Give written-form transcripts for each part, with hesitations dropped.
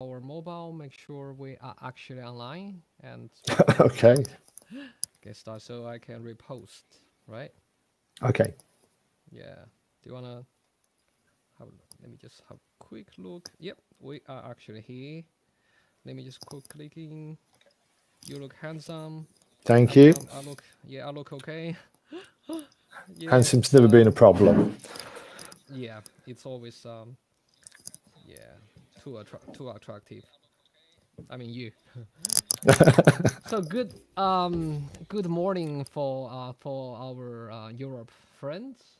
our mobile, make sure we are actually online and Okay. get started so I can repost, right? Okay. Yeah. Do you wanna have? Let me just have a quick look. Yep, we are actually here. Let me just quick clicking. You look handsome. Thank you. I look. Yeah, I look okay. Handsome's Yes. never been a problem. Yeah. It's always Yeah. Too attractive. I mean you. So good morning for our Europe friends,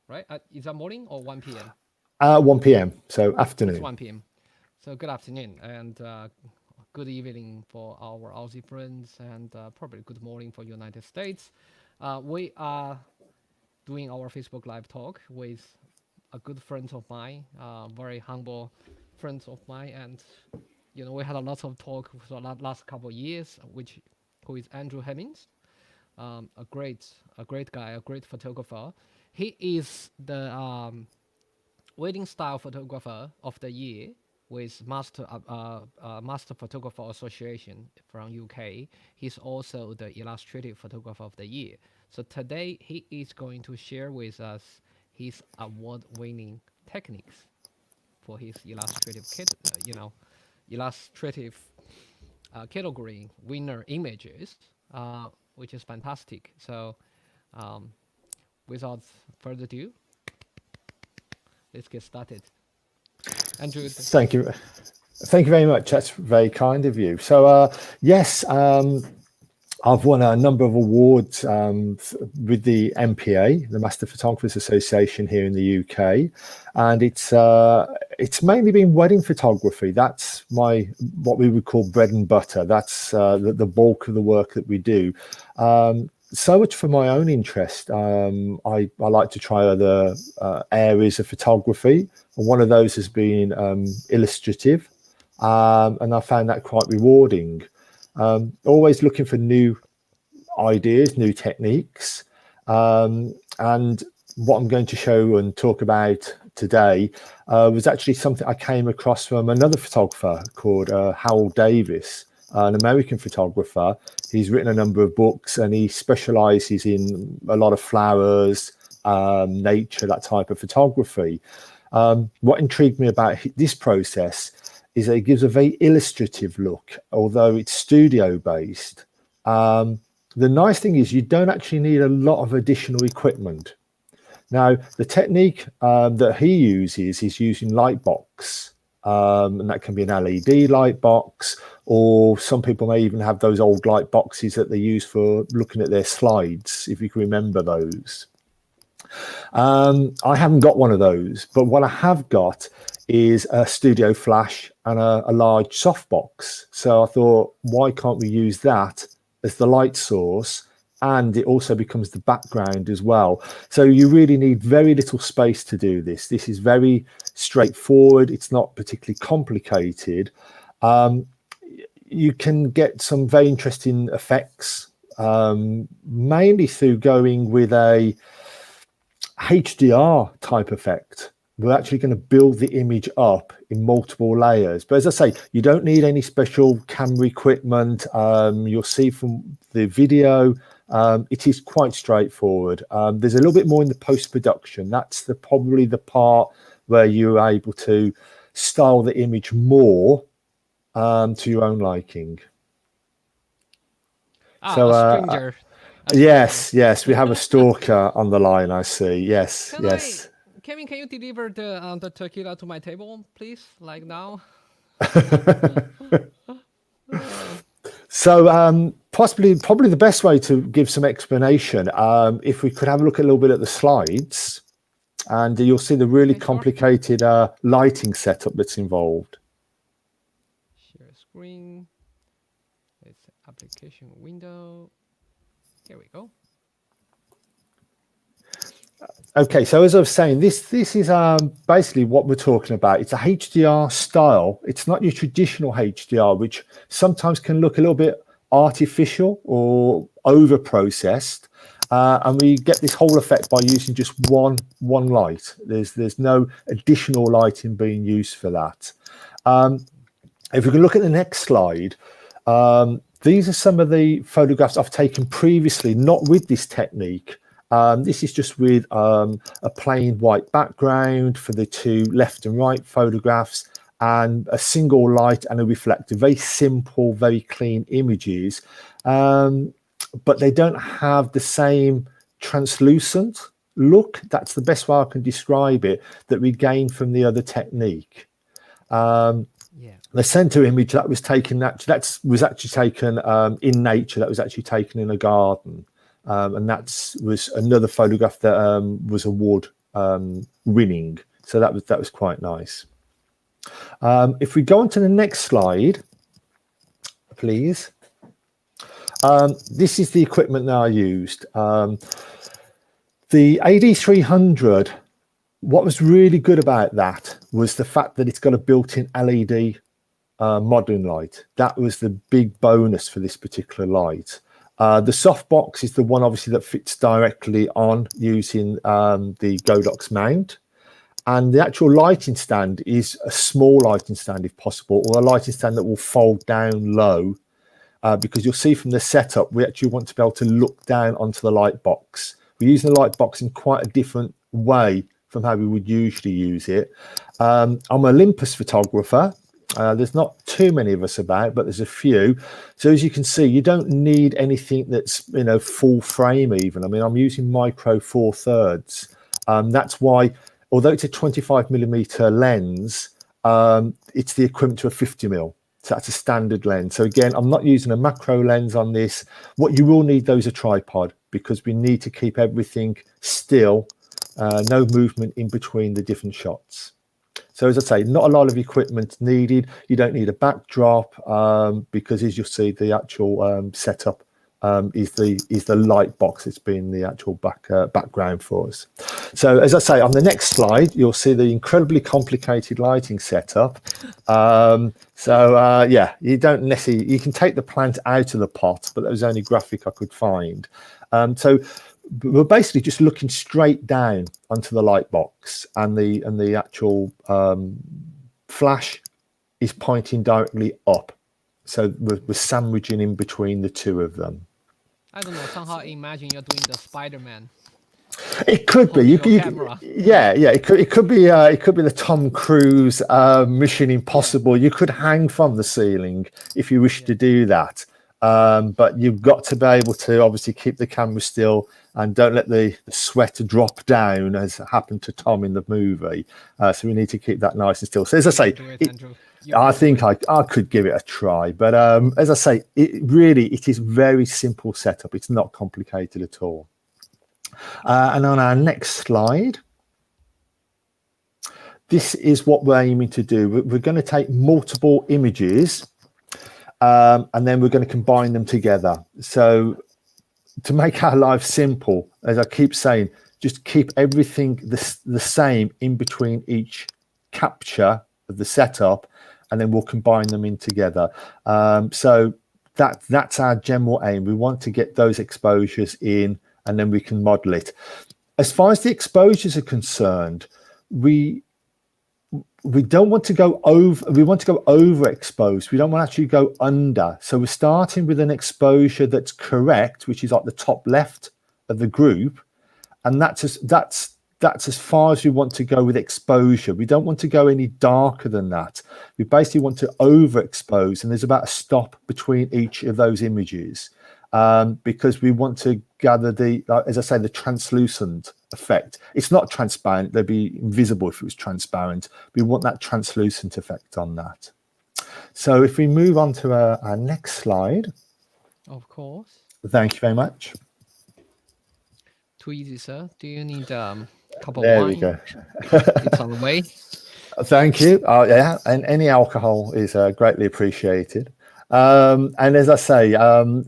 right? Is that morning or 1 p.m.? 1 p.m. So It's afternoon. 1 p.m. So good afternoon and good evening for our Aussie friends and probably good morning for United States. We are doing our Facebook Live talk with a good friend of mine, very humble friends of mine, and we had a lot of talk for the last couple of years, which who is Andrew Hemmings, a great guy, a great photographer. He is the wedding style photographer of the year with Master Photographer Association from UK. He's also the illustrative photographer of the year. So today he is going to share with us his award-winning techniques for his illustrative category winner images, which is fantastic. So um, without further ado, let's get started. Andrew, Thank you. Thank you very much. That's very kind of you. So, yes, I've won a number of awards with the MPA, the Master Photographers Association here in the UK, and it's mainly been wedding photography. That's my what we would call bread and butter. That's the bulk of the work that we do. So much for my own interest. I like to try other areas of photography, and one of those has been illustrative, and I found that quite rewarding. Always looking for new ideas, new techniques. And what I'm going to show and talk about today was actually something I came across from another photographer called Howell Davis, an American photographer. He's written a number of books and he specializes in a lot of flowers, nature, that type of photography. What intrigued me about this process is that it gives a very illustrative look, although it's studio based. The nice thing is you don't actually need a lot of additional equipment. Now, the technique that he uses is using light box, and that can be an LED light box, or some people may even have those old light boxes that they use for looking at their slides, if you can remember those. I haven't got one of those, but what I have got is a studio flash and a large softbox. So I thought, why can't we use that as the light source? And it also becomes the background as well. So you really need very little space to do this. This is very straightforward. It's not particularly complicated. You can get some very interesting effects, mainly through going with a HDR type effect. We're actually going to build the image up in multiple layers. But as I say, you don't need any special camera equipment. You'll see from the video, it is quite straightforward. There's a little bit more in the post-production. That's probably the part where you're able to style the image more to your own liking. So, a stranger, a stranger. yes, we have a stalker on the line, I see. Yes, Can I, yes. Kevin? Can you deliver the tequila to my table, please? Like now. So probably the best way to give some explanation, if we could have a look a little bit at the slides, and you'll see the really Okay, sure. complicated lighting setup that's involved. Share screen. It's application window. Here we go. Okay, so as I was saying, this is basically what we're talking about. It's a HDR style. It's not your traditional HDR, which sometimes can look a little bit artificial or over processed, and we get this whole effect by using just one light. There's no additional lighting being used for that. If we can look at the next slide, these are some of the photographs I've taken previously, not with this technique. This is just with a plain white background for the two left and right photographs, and a single light and a reflector. Very simple, very clean images, but they don't have the same translucent look. That's the best way I can describe it, that we gain from the other technique. The center image that was taken, that was actually taken in nature. That was actually taken in a garden, and that was another photograph that was award winning. So that was quite nice. If we go on to the next slide, please. This is the equipment that I used. The AD300. What was really good about that was the fact that it's got a built-in LED modeling light. That was the big bonus for this particular light. The softbox is the one obviously that fits directly on using the Godox mount, and the actual lighting stand is a small lighting stand if possible, or a lighting stand that will fold down low, because you'll see from the setup we actually want to be able to look down onto the light box. We're using the light box in quite a different way from how we would usually use it. I'm an Olympus photographer. There's not too many of us about, but there's a few. So as you can see, you don't need anything that's, you know, full frame even. I mean, I'm using micro 4/3. That's why, although it's a 25mm lens, it's the equivalent to a 50mm. So that's a standard lens. So again, I'm not using a macro lens on this. What you will need though is a tripod, because we need to keep everything still, no movement in between the different shots. So as I say, not a lot of equipment needed. You don't need a backdrop, because as you'll see, the actual setup is the light box that's been the actual background for us. So as I say, on the next slide, you'll see the incredibly complicated lighting setup. Yeah, you don't necessarily, you can take the plant out of the pot, but that was the only graphic I could find. So we're basically just looking straight down onto the light box, and the actual flash is pointing directly up. So we're sandwiching in between the two of them. I don't know, somehow imagine you're doing the Spider-Man. It could be. It could be the Tom Cruise Mission Impossible. You could hang from the ceiling if you wish to do that, but you've got to be able to obviously keep the camera still and don't let the sweat drop down, as happened to Tom in the movie. So we need to keep that nice and still. So as I say, I think I could give it a try, but as I say, it is very simple setup. It's not complicated at all. And on our next slide, this is what we're aiming to do. We're going to take multiple images, and then we're going to combine them together. So to make our life simple, as I keep saying, just keep everything the same in between each capture of the setup, and then we'll combine them in together. So that's our general aim. We want to get those exposures in, and then we can model it. As far as the exposures are concerned, we don't want to go over. We want to go overexposed. We don't want to actually go under. So we're starting with an exposure that's correct, which is like the top left of the group, and that's as far as we want to go with exposure. We don't want to go any darker than that. We basically want to overexpose, and there's about a stop between each of those images, because we want to gather as I say, the translucent effect. It's not transparent. They'd be invisible if it was transparent. We want that translucent effect on that. So if we move on to our next slide. Of course. Thank you very much. Too easy, sir. Do you need a cup of there wine? We go. It's on the way. Thank you. Yeah, and any alcohol is greatly appreciated. And as I say,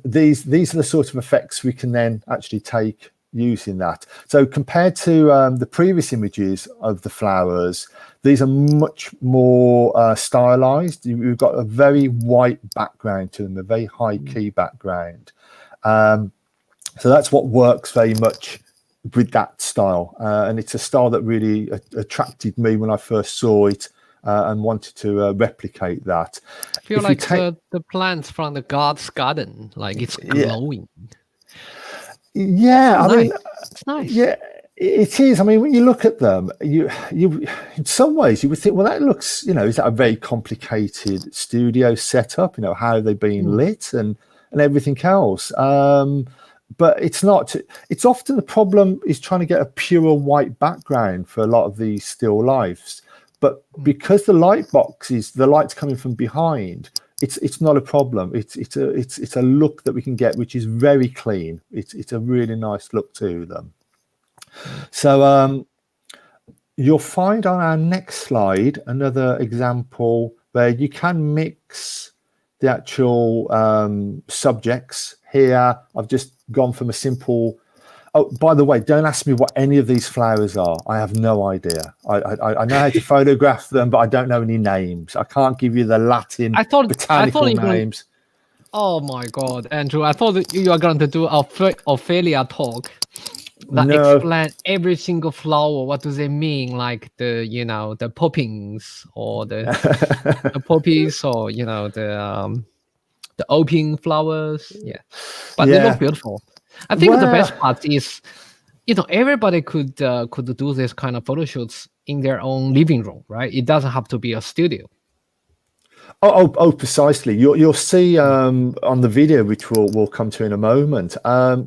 these are the sort of effects we can then actually take using that. So compared to the previous images of the flowers, these are much more stylized. We've got a very white background to them, a very high key background. So that's what works very much with that style. And it's a style that really attracted me when I first saw it. and wanted to replicate that. I feel If you like take, the plants from the God's garden, like it's yeah, glowing. yeah, So I nice. mean, It's nice. yeah, it is. I mean, when you look at them, you, in some ways, you would think, well, that looks, is that a very complicated studio setup? How are they being Mm, lit and everything else? But it's not. It's often the problem is trying to get a pure white background for a lot of these still lifes. But mm. because the light's coming from behind, it's not a problem. It's a look that we can get, which is very clean. It's a really nice look to them. So you'll find on our next slide another example where you can mix the actual subjects. Here, I've just gone from a simple. Oh, by the way, don't ask me what any of these flowers are. I have no idea. I know how to photograph them, but I don't know any names. I can't give you the Latin I thought botanical you're going. names. Oh my God, Andrew! I thought that you are going to do a Ophelia talk that No. explain every single flower. What do they mean? Like the poppings or the poppies or the opium flowers. Yeah, but they look Yeah. beautiful. I think the Well, best part is, everybody could do this kind of photo shoots in their own living room, right? It doesn't have to be a studio. precisely. You'll see on the video, which we'll come to in a moment.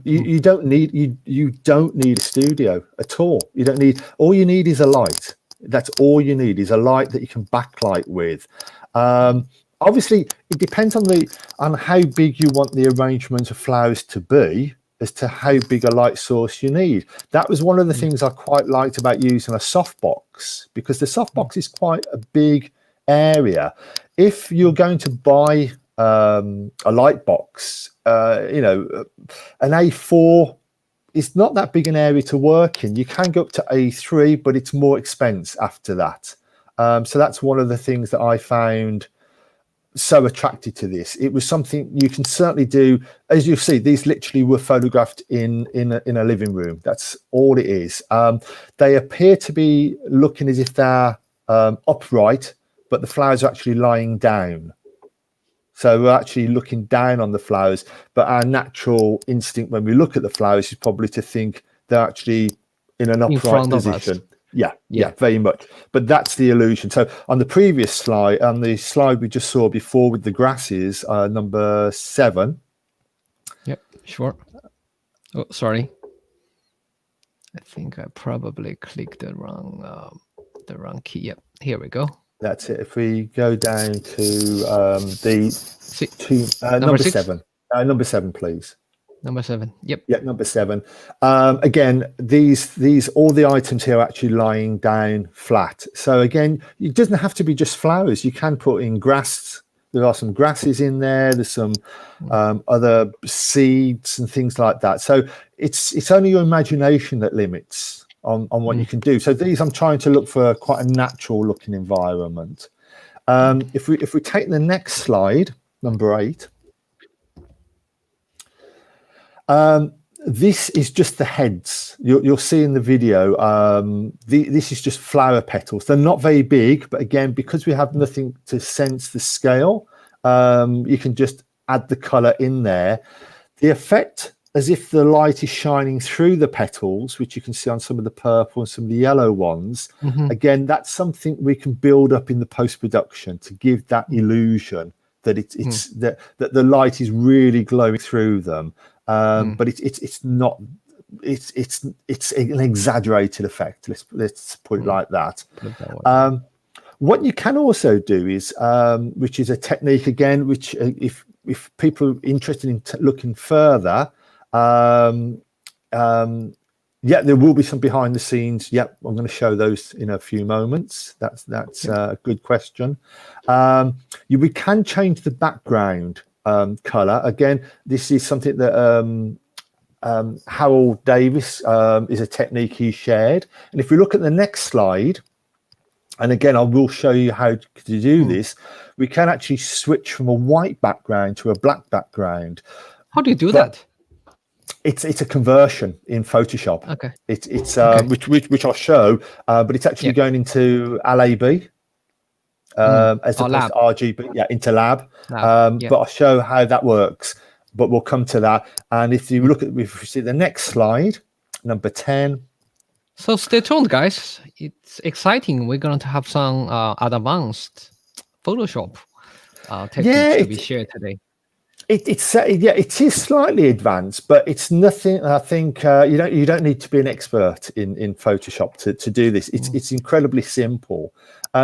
You don't need you don't need a studio at all. You don't need. All you need is a light. That's all you need is a light that you can backlight with. Obviously, it depends on how big you want the arrangement of flowers to be, as to how big a light source you need. That was one of the things I quite liked about using a softbox, because the softbox is quite a big area. If you're going to buy a light box, an A4 is not that big an area to work in. You can go up to A3, but it's more expense after that. So that's one of the things that I found so attracted to this. It was something you can certainly do. As you see, these literally were photographed in a living room. That's all it is. They appear to be looking as if they're upright, but the flowers are actually lying down. So we're actually looking down on the flowers, but our natural instinct when we look at the flowers is probably to think they're actually in an In upright front of us. position. Yeah, very much. But that's the illusion. So on the previous slide, on the slide we just saw before with the grasses, number 7. Yep, sure. Oh, sorry. I think I probably clicked the wrong key. Yep, here we go. That's it. If we go down to Number number 6? 7. Number 7, please. Number 7. Yep. Yeah, number 7. Again, these all the items here are actually lying down flat. So again, it doesn't have to be just flowers. You can put in grass. There are some grasses in there. There's some other seeds and things like that. So it's only your imagination that limits on what you can do. So these, I'm trying to look for quite a natural looking environment. If we take the next slide, number 8. This is just the heads. You'll see in the video. This is just flower petals. They're not very big, but again, because we have nothing to sense the scale, you can just add the color in there. The effect, as if the light is shining through the petals, which you can see on some of the purple and some of the yellow ones. Again, that's something we can build up in the post-production to give that illusion that that the light is really glowing through them. But it's not. It's an exaggerated effect. Let's put it like that. What you can also do is, which is a technique again, which if people are interested in looking further, there will be some behind the scenes. Yep, I'm going to show those in a few moments. That's a good question. We can change the background color. Again, this is something that Harold Davis is a technique he shared. And if we look at the next slide, and again, I will show you how to do this. We can actually switch from a white background to a black background. How do you do that? It's a conversion in Photoshop. Okay. It's which I'll show, but it's actually going into LAB. as Or opposed lab. to RGB, into lab. Yeah. But I'll show how that works. But we'll come to that. And if you look at, if you see the next slide, number 10. So stay tuned, guys. It's exciting. We're going to have some advanced Photoshop techniques to be shared today. It is slightly advanced, but it's nothing. I think you don't need to be an expert in Photoshop to do this. It's incredibly simple.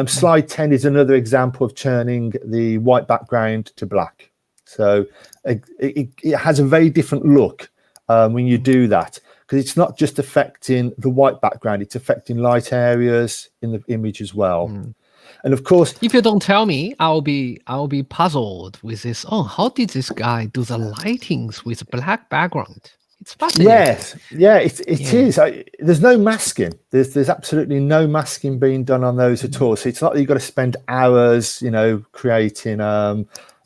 Slide 10 is another example of turning the white background to black. So it has a very different look when you do that, because it's not just affecting the white background; it's affecting light areas in the image as well. And of course, if you don't tell me, I'll be puzzled with this. Oh, how did this guy do the lightings with black background? It's fascinating. It is. There's no masking. There's absolutely no masking being done on those at all. So it's not that you've got to spend hours, creating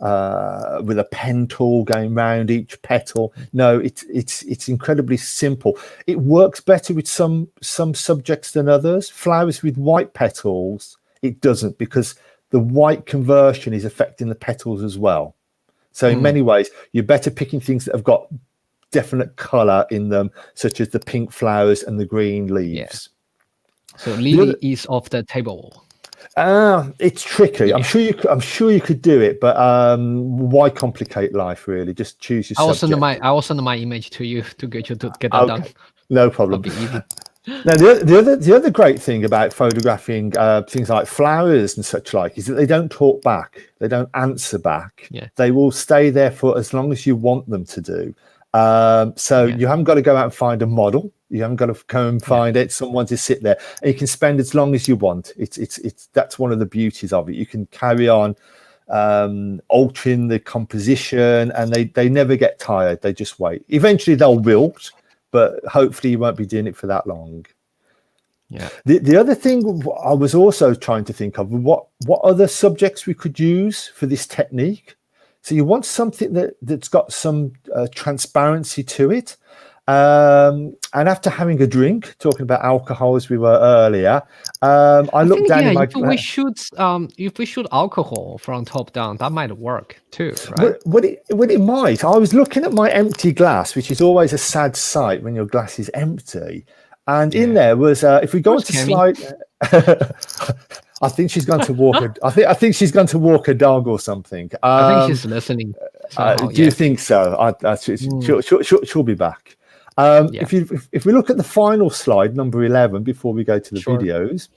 with a pen tool going round each petal. No, it's incredibly simple. It works better with some subjects than others. Flowers with white petals, it doesn't, because the white conversion is affecting the petals as well. So in many ways, you're better picking things that have got definite color in them, such as the pink flowers and the green leaves. So lily is off the table. It's tricky. I'm sure you could do it, but why complicate life, really? Just choose your subject. I will send my image to you to get you to get that done. No problem. That'll be easy. Now, the other great thing about photographing things like flowers and such like is that they don't talk back. They don't answer back. They will stay there for as long as you want them to do. You haven't got to go out and find a model. You haven't got to go and find someone to sit there. And you can spend as long as you want. That's one of the beauties of it. You can carry on altering the composition, and they never get tired. They just wait. Eventually they'll wilt, but hopefully you won't be doing it for that long. The other thing I was also trying to think of, what other subjects we could use for this technique. So you want something that's got some transparency to it. And after having a drink, talking about alcohol as we were earlier, I looked down in my... If we shoot alcohol from top down, that might work too, right? It might. I was looking at my empty glass, which is always a sad sight when your glass is empty. And in there was, if we go on to slide... I think she's gone to walk. I think she's gone to walk a dog or something. I think she's listening. Do you think so? She'll be back. If we look at the final slide, number 11, before we go to the videos.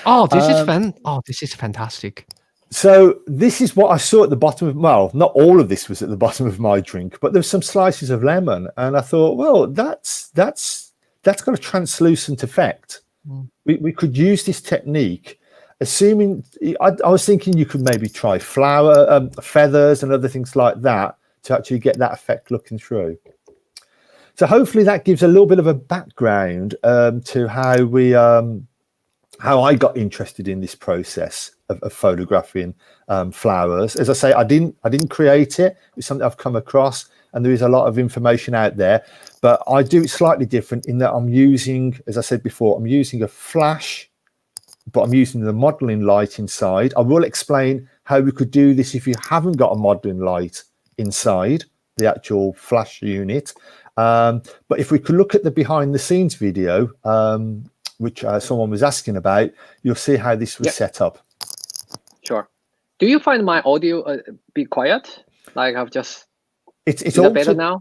Oh, this is fun. Oh, this is fantastic. So this is what I saw at the bottom of, well, not all of this was at the bottom of my drink, but there's some slices of lemon, and I thought, well, that's got a translucent effect. We could use this technique. Assuming, I was thinking you could maybe try flower, feathers and other things like that to actually get that effect looking through. So hopefully that gives a little bit of a background to how I got interested in this process of photographing flowers. As I say, I didn't create it. It's something I've come across, and there is a lot of information out there, but I do it slightly different in that I'm using, as I said before, I'm using a flash, but I'm using the modeling light inside. I will explain how we could do this if you haven't got a modeling light inside the actual flash unit. But if we could look at the behind the scenes video, which someone was asking about, you'll see how this was set up. Sure. Do you find my audio a bit quiet? Like I've just... It's altered, better now?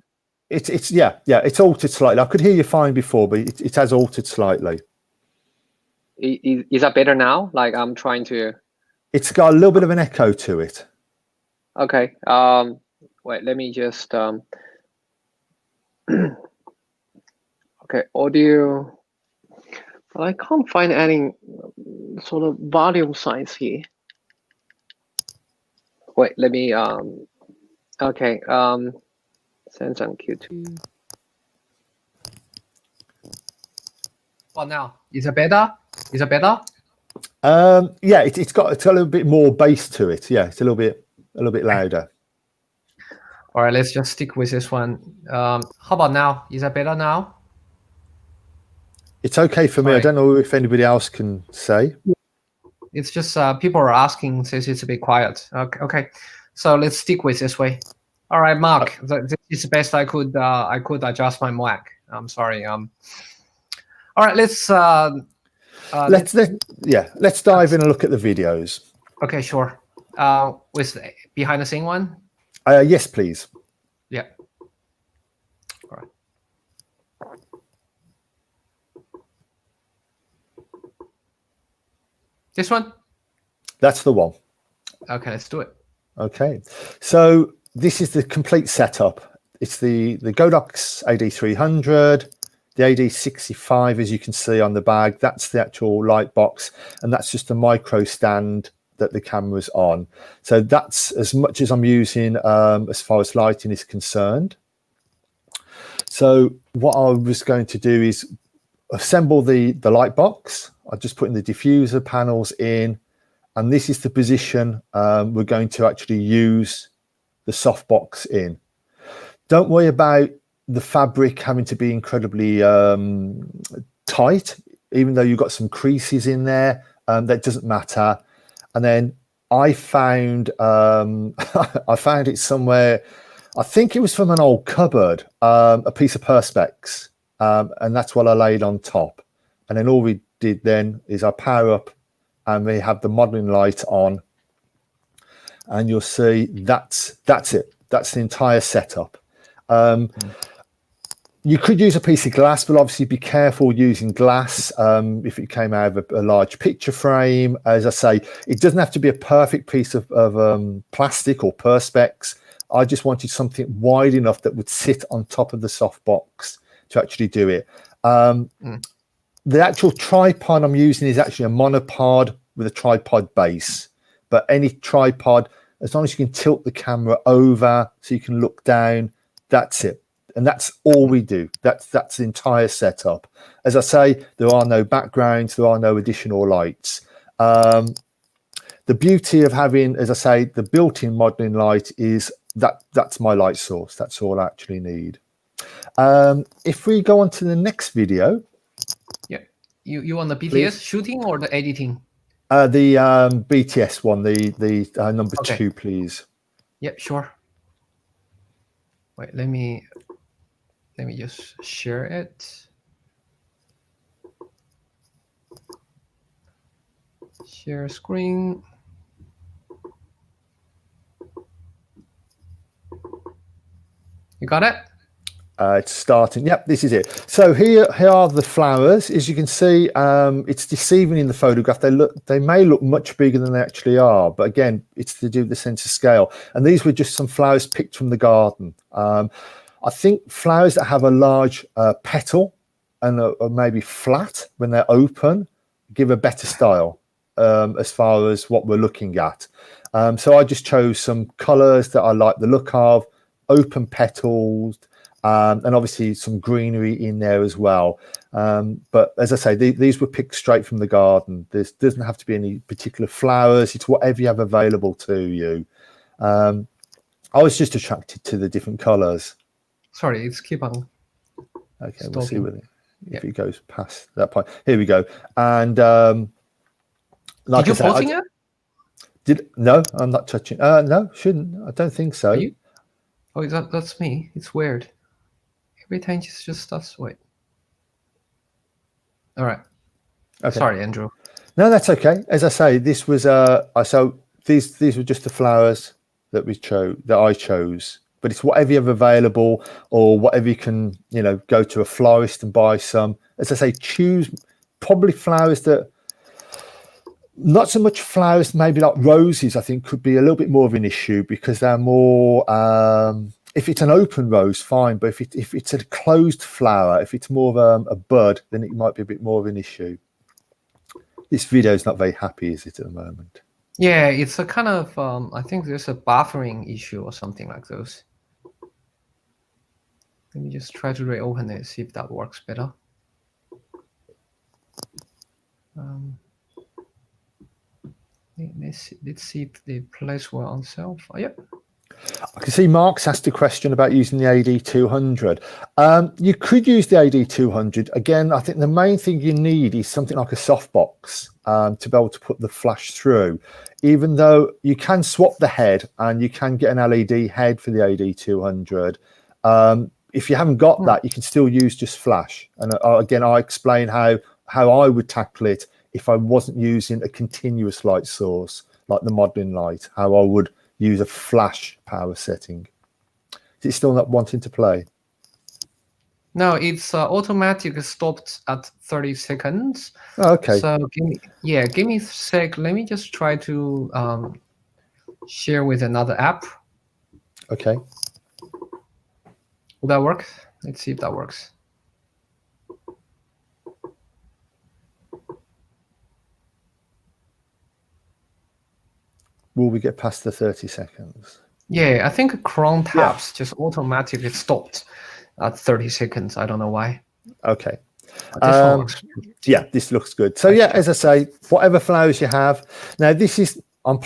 It's altered slightly. I could hear you fine before, but it has altered slightly. Is that better now? Like I'm trying to... It's got a little bit of an echo to it. Okay. Wait, let me just... Okay, audio... But I can't find any sort of volume size here. Wait, let me... Okay, Samsung Q2. Well, now, is it better? Is it better? Yeah, it's got a little bit more bass to it. Yeah, it's a little bit louder. All right, let's just stick with this one. How about now? Is that better now? It's okay for me. Right. I don't know if anybody else can say. It's just people are asking since it's a bit quiet. Okay. So let's stick with this way. All right, Mark. This is the best I could adjust my mic. I'm sorry. All right. Let's dive in and look at the videos. Okay, sure. With the behind the scene one. Yes, please. Yeah. All right. This one? That's the one. Okay, let's do it. Okay, so this is the complete setup. It's the Godox AD300, the AD65, as you can see on the bag. That's the actual light box, and that's just a micro stand that the camera's on. So that's as much as I'm using as far as lighting is concerned. So what I was going to do is assemble the light box. I'm just putting the diffuser panels in, and this is the position we're going to actually use the softbox in. Don't worry about the fabric having to be incredibly tight, even though you've got some creases in there. That doesn't matter. And then I found I found it somewhere. I think it was from an old cupboard, a piece of Perspex, and that's what I laid on top. And then all we did then is I power up, and we have the modeling light on, and you'll see that's it. That's the entire setup. You could use a piece of glass, but obviously be careful using glass if it came out of a large picture frame. As I say, it doesn't have to be a perfect piece of plastic or Perspex. I just wanted something wide enough that would sit on top of the softbox to actually do it. The actual tripod I'm using is actually a monopod with a tripod base. But any tripod, as long as you can tilt the camera over so you can look down, that's it. And that's all we do. That's the entire setup. As I say, there are no backgrounds, there are no additional lights. The beauty of having, as I say, the built-in modeling light is that's my light source. That's all I actually need. If we go on to the next video. Yeah. You want the BTS please. Shooting or the editing? The BTS one, the number 2, please. Yep, sure. Wait, let me just share it. Share screen. You got it? It's starting. Yep, this is it. So here are the flowers. As you can see, it's deceiving in the photograph. They may look much bigger than they actually are, but again, it's to do with the sense of scale. And these were just some flowers picked from the garden. I think flowers that have a large petal and are maybe flat when they're open give a better style as far as what we're looking at. So I just chose some colours that I like the look of, open petals, and obviously some greenery in there as well. But as I say, these were picked straight from the garden. There doesn't have to be any particular flowers. It's whatever you have available to you. I was just attracted to the different colours. Sorry, it's keep on. Okay, stalking. We'll see if it goes past that point. Here we go. And like did you posting it? No, I'm not touching. No, shouldn't. I don't think so. Are you? Oh, that's me. It's weird. Every time it just starts. Wait. All right. Okay. Sorry, Andrew. No, that's okay. As I say, this was so these were just the flowers that I chose. But it's whatever you have available, or whatever you can, go to a florist and buy some. As I say, choose probably flowers that, not so much flowers, maybe like roses, I think could be a little bit more of an issue because they're more, if it's an open rose, fine. But if it's a closed flower, if it's more of a bud, then it might be a bit more of an issue. This video is not very happy, is it, at the moment? Yeah, it's a kind of, I think there's a buffering issue or something like those. Let me just try to reopen it, see if that works better. Let's see if the plays were on sale. Oh, yep. I can see Mark's asked a question about using the AD200. You could use the AD200. Again, I think the main thing you need is something like a softbox to be able to put the flash through, even though you can swap the head and you can get an LED head for the AD200. If you haven't got that, you can still use just flash. And again, I explain how I would tackle it if I wasn't using a continuous light source like the modeling light, how I would use a flash power setting. Is it still not wanting to play? No, it's automatic stopped at 30 seconds. Oh, okay. So give me a sec. Let me just try to share with another app. Okay. Will that work? Let's see if that works. Will we get past the 30 seconds? Yeah, I think Chrome tabs just automatically stopped at 30 seconds. I don't know why. Okay. This one works. Yeah, this looks good. So yeah, as I say, whatever flowers you have. Now this is, I've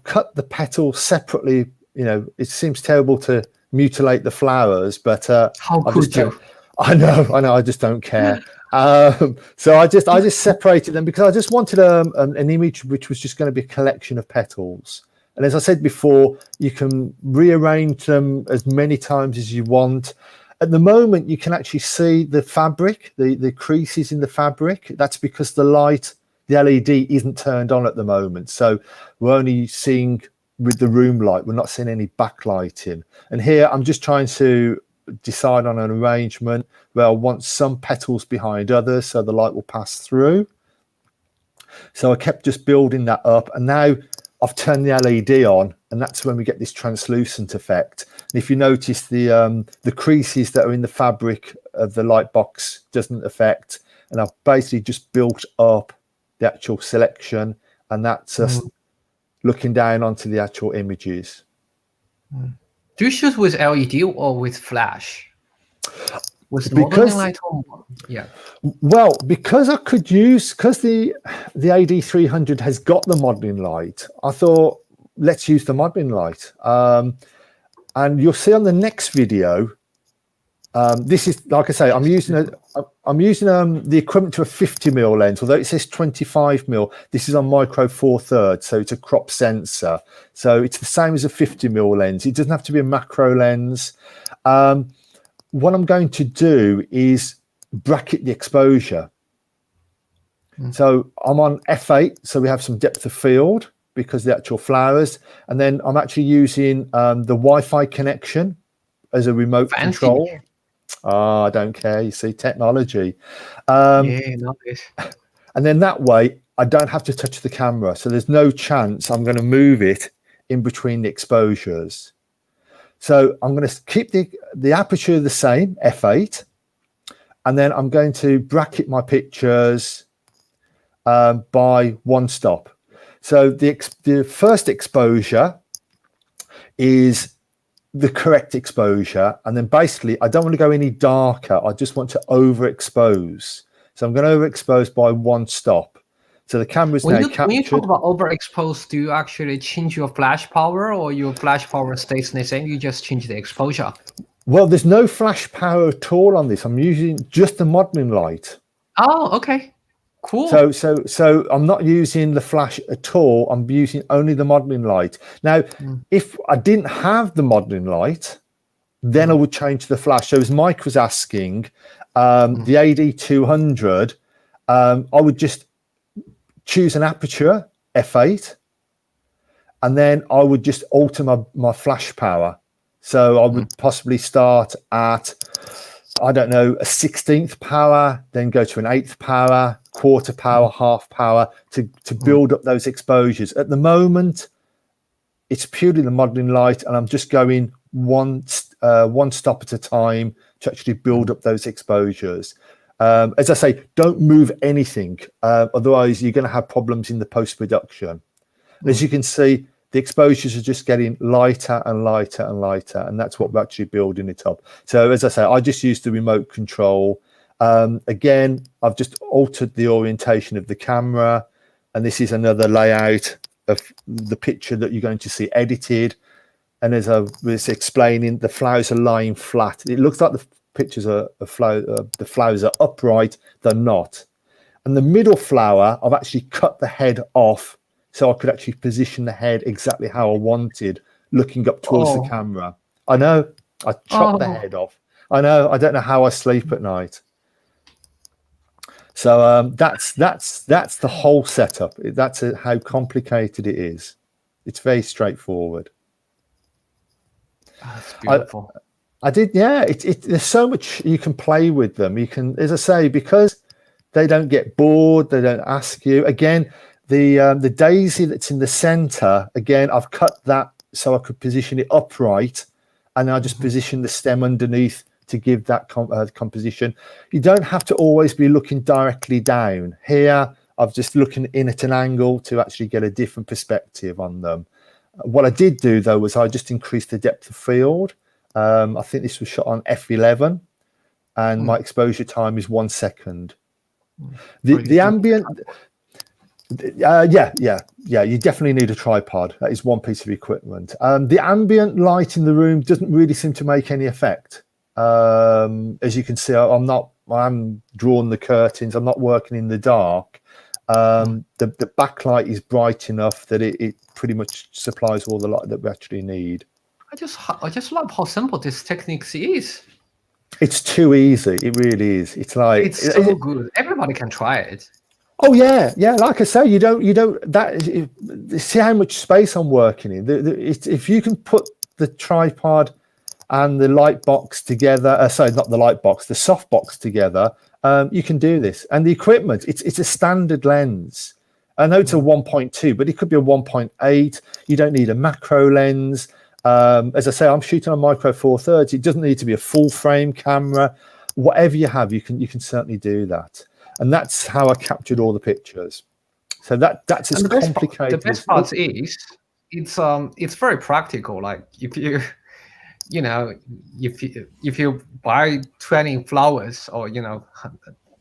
cut the petals separately. You know, it seems terrible to mutilate the flowers, but how could you? I know, I just don't care. So I just separated them because I just wanted an image which was just going to be a collection of petals. And as I said before, you can rearrange them as many times as you want. At the moment, you can actually see the fabric, the creases in the fabric. That's because the light, the LED isn't turned on at the moment. So we're only seeing with the room light, we're not seeing any backlighting. And here I'm just trying to decide on an arrangement where I want some petals behind others so the light will pass through. So I kept just building that up, and now I've turned the LED on, and that's when we get this translucent effect. And if you notice, the creases that are in the fabric of the light box doesn't affect, and I've basically just built up the actual selection, and that's just looking down onto the actual images. Do you shoot with LED or with flash? With the modeling light on? Yeah. Well, because the AD300 has got the modeling light, I thought let's use the modeling light. And you'll see on the next video, this is, like I say, I'm using the equivalent to a 50mm lens, although it says 25mm. This is on micro 4/3, so it's a crop sensor. So it's the same as a 50mm lens. It doesn't have to be a macro lens. What I'm going to do is bracket the exposure. So I'm on f8, so we have some depth of field because the actual flowers, and then I'm actually using the Wi-Fi connection as a remote control. Oh, I don't care. You see, technology. Yeah, nice. And then that way, I don't have to touch the camera. So there's no chance I'm going to move it in between the exposures. So I'm going to keep the aperture the same, f8. And then I'm going to bracket my pictures by one stop. So the first exposure is the correct exposure, and then basically I don't want to go any darker. I just want to overexpose. So I'm going to overexpose by one stop. So the camera's now captured. When you talk about overexposed, do you actually change your flash power, or your flash power stays the same? You just change the exposure? Well, there's no flash power at all on this. I'm using just the modeling light. Oh, okay. Cool. So I'm not using the flash at all. I'm using only the modeling light. Now, if I didn't have the modeling light, then I would change the flash. So as Mike was asking, the AD200, I would just choose an aperture, f8, and then I would just alter my flash power. So I would possibly start at, I don't know, a 16th power, then go to an 8th power, quarter power, half power to build up those exposures. At the moment, it's purely the modeling light, and I'm just going one stop at a time to actually build up those exposures. As I say, don't move anything, otherwise you're going to have problems in the post-production. As you can see, the exposures are just getting lighter and lighter and lighter, and that's what we're actually building it up. So as I say, I just used the remote control. Again, I've just altered the orientation of the camera, and this is another layout of the picture that you're going to see edited. and as I was explaining, the flowers are lying flat. It looks like the pictures are the flowers are upright. They're not. And the middle flower, I've actually cut the head off so I could actually position the head exactly how I wanted, looking up towards the camera. I know, I chopped the head off. I know, I don't know how I sleep at night. So that's the whole setup. That's how complicated it is. It's very straightforward. That's beautiful. I did, yeah. There's so much you can play with them. You can, as I say, because they don't get bored. They don't ask you. Again, the daisy that's in the center. Again, I've cut that so I could position it upright, and I just position the stem underneath to give that composition. You don't have to always be looking directly down. Here, I'm just looking in at an angle to actually get a different perspective on them. What I did do, though, was I just increased the depth of field. I think this was shot on f11, and my exposure time is 1 second. The ambient, yeah, you definitely need a tripod. That is one piece of equipment. The ambient light in the room doesn't really seem to make any effect. As you can see, I'm drawing the curtains. I'm not working in the dark. The backlight is bright enough that it pretty much supplies all the light that we actually need. I just love how simple this technique is. It's too easy. It really is. It's like, it's so good. Everybody can try it. Oh yeah. Like I say, you don't see how much space I'm working in. If you can put the tripod and the light box together, sorry, not the light box, the soft box together, you can do this. And the equipment, it's a standard lens. I know it's a 1.2, but it could be a 1.8. You don't need a macro lens. As I say, I'm shooting on micro four thirds. It doesn't need to be a full frame camera. Whatever you have, you can certainly do that. And that's how I captured all the pictures. So that's as complicated. The best part is it's very practical. Like if you buy 20 flowers or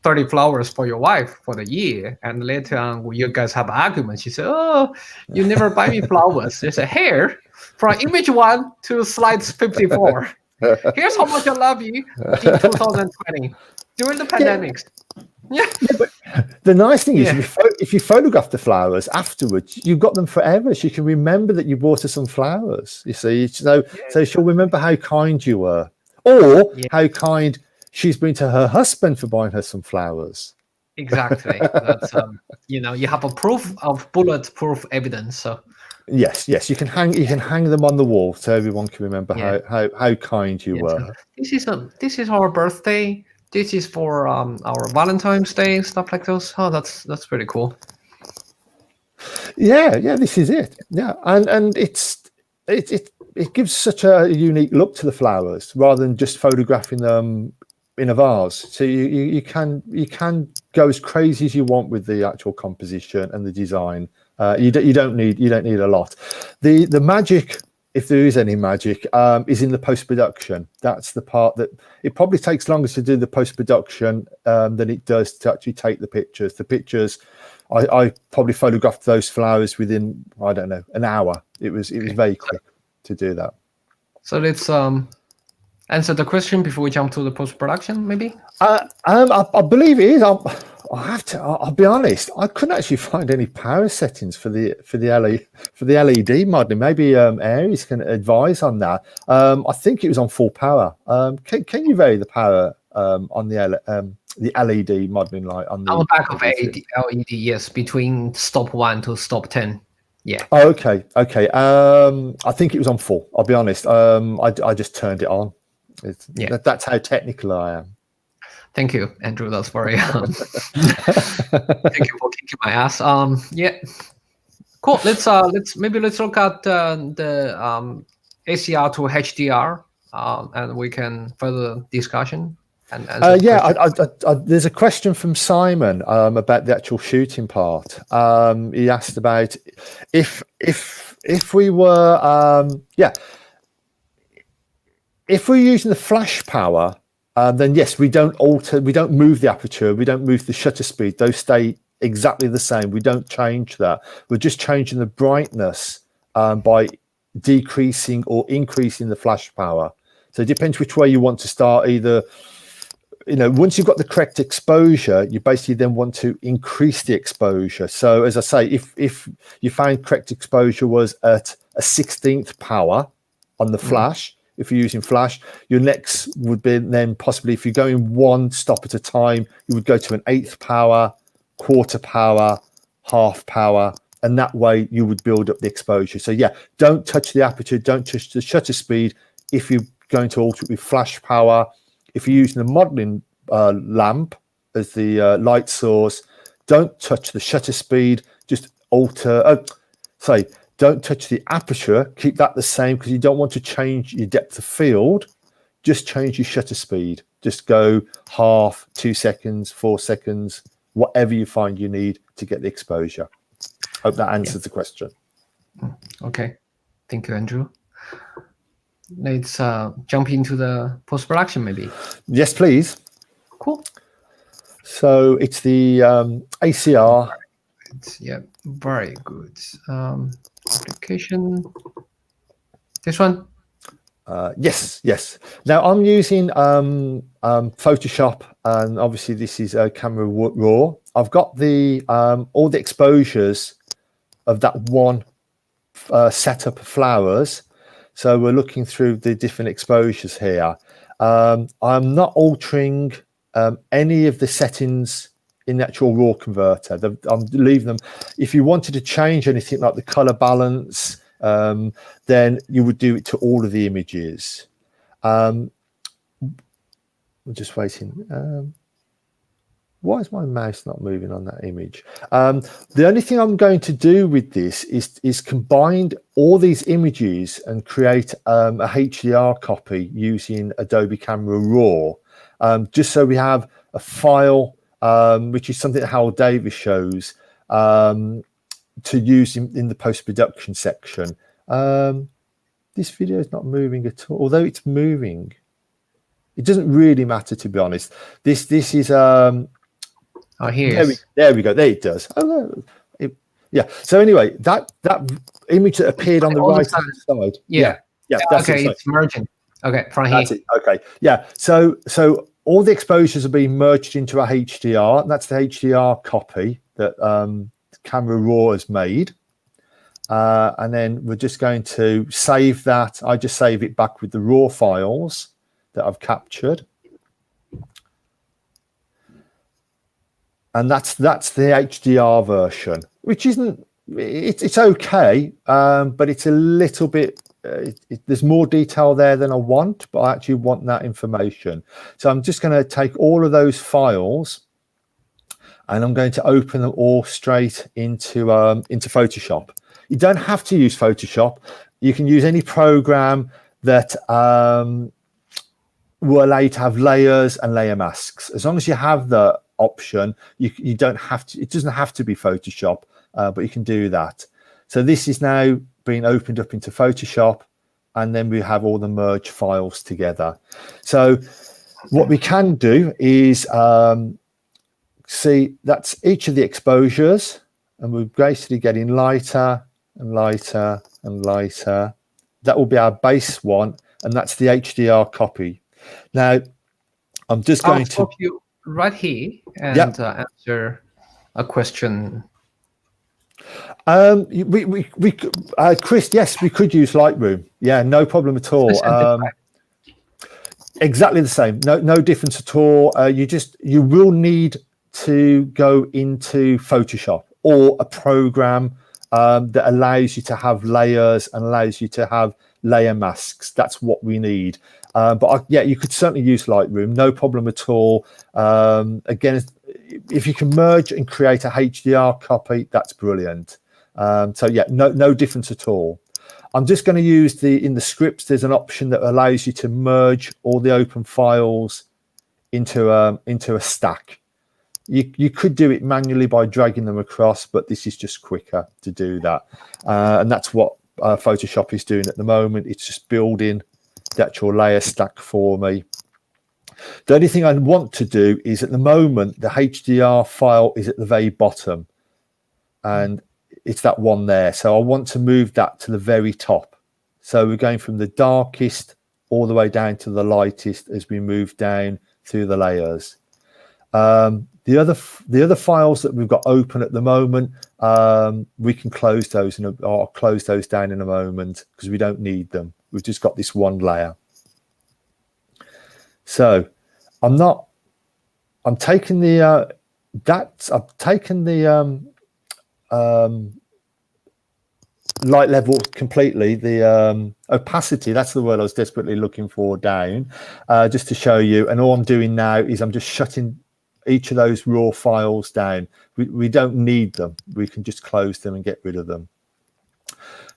30 flowers for your wife for the year, and later on you guys have arguments, you say, "Oh, you never buy me flowers." They say, "Here, from image 1 to slides 54. Here's how much I love you in 2020 during the pandemic." Yeah. But the nice thing is, if you photograph the flowers afterwards, you've got them forever. She can remember that you bought her some flowers. You see, so she'll remember how kind you were, or how kind she's been to her husband for buying her some flowers. Exactly. That's you have a proof of bulletproof evidence. So yes, you can hang them on the wall so everyone can remember how kind you were. So this is our birthday. This is for our Valentine's Day, stuff like those. Oh, that's pretty cool. Yeah, this is it. Yeah, and it gives such a unique look to the flowers rather than just photographing them in a vase. So you can go as crazy as you want with the actual composition and the design. You don't need a lot. The magic, if there is any magic, is in the post-production. That's the part that it probably takes longer to do the post-production than it does to actually take the pictures. The pictures, I probably photographed those flowers within, I don't know, an hour. It was very quick to do that. So let's answer the question before we jump to the post-production, maybe. I believe it is. I'll be honest. I couldn't actually find any power settings for the LED modeling. Maybe Aries can advise on that. I think it was on full power. Can you vary the power on the LED modeling light on the back of LED? Yes, between stop 1 to stop 10. Yeah. Oh, okay. I think it was on full. I'll be honest. I just turned it on. That's how technical I am. Thank you, Andrew. That's very. Thank you for kicking my ass. Yeah. Cool. Let's look at the ACR to HDR, and we can further discussion. There's a question from Simon about the actual shooting part. He asked about if we were if we're using the flash power, then yes, we don't move the aperture, we don't move the shutter speed. Those stay exactly the same. We don't change that. We're just changing the brightness by decreasing or increasing the flash power. So it depends which way you want to start. Either, once you've got the correct exposure, you basically then want to increase the exposure. So as I say, if you find correct exposure was at a 16th power on the flash, if you're using flash, your next would be then possibly, if you're going one stop at a time, you would go to an 8th power, quarter power, half power, and that way you would build up the exposure. So yeah, don't touch the aperture, don't touch the shutter speed if you're going to alter it with flash power. If you're using a modeling lamp as the light source, don't touch the shutter speed, just don't touch the aperture, keep that the same, because you don't want to change your depth of field. Just change your shutter speed. Just go half, 2 seconds, 4 seconds, whatever you find you need to get the exposure. Hope that answers the question. Okay, thank you, Andrew. Let's jump into the post-production maybe. Yes, please. Cool. So it's the ACR. Yeah, very good. Application. This one? Yes. Now I'm using Photoshop, and obviously this is Camera Raw. I've got the all the exposures of that one setup of flowers. So we're looking through the different exposures here. I'm not altering any of the settings in the actual raw converter. I'm leaving them. If you wanted to change anything like the color balance, then you would do it to all of the images. I'm just waiting. Why is my mouse not moving on that image? The only thing I'm going to do with this is combine all these images and create a HDR copy using Adobe Camera Raw, just so we have a file, which is something that Howard Davis shows, to use in the post-production section. This video is not moving at all, although it's moving. It doesn't really matter, to be honest. This is there we go. There it does. Oh no. Yeah. So anyway, that image that appeared on the right hand side. Yeah. That's okay. It's merging. Okay. From here. That's it. Okay. Yeah. So all the exposures are being merged into a HDR. And that's the HDR copy that Camera Raw has made. And then we're just going to save that. I just save it back with the raw files that I've captured. And that's the HDR version, which isn't, it's okay, but it's a little bit, there's more detail there than I want, but I actually want that information. So I'm just going to take all of those files and I'm going to open them all straight into Photoshop. You don't have to use Photoshop. You can use any program that will allow you to have layers and layer masks. As long as you have the option, you don't have to, it doesn't have to be Photoshop, but you can do that. So this is now being opened up into Photoshop, and then we have all the merged files together. So what we can do is see that's each of the exposures, and we're basically getting lighter and lighter and lighter. That will be our base one, and that's the HDR copy. Now I'm just going to stop you right here and answer a question. Chris, yes, we could use Lightroom. Yeah, no problem at all. Exactly the same. No difference at all. You will need to go into Photoshop or a program that allows you to have layers and allows you to have layer masks. That's what we need. But you could certainly use Lightroom, no problem at all. Again, if you can merge and create a HDR copy, that's brilliant. So yeah, no difference at all. I'm just going to use in the scripts, there's an option that allows you to merge all the open files into a stack. You could do it manually by dragging them across, but this is just quicker to do that. And that's what Photoshop is doing at the moment. It's just building the actual layer stack for me. The only thing I want to do is, at the moment, the HDR file is at the very bottom, and it's that one there. So I want to move that to the very top. So we're going from the darkest all the way down to the lightest as we move down through the layers. The other files that we've got open at the moment, we can close those, and I'll close those down in a moment because we don't need them. We've just got this one layer. So I'm taking the light level completely, the opacity, that's the word I was desperately looking for, down, just to show you. And all I'm doing now is I'm just shutting each of those raw files down. We don't need them. We can just close them and get rid of them.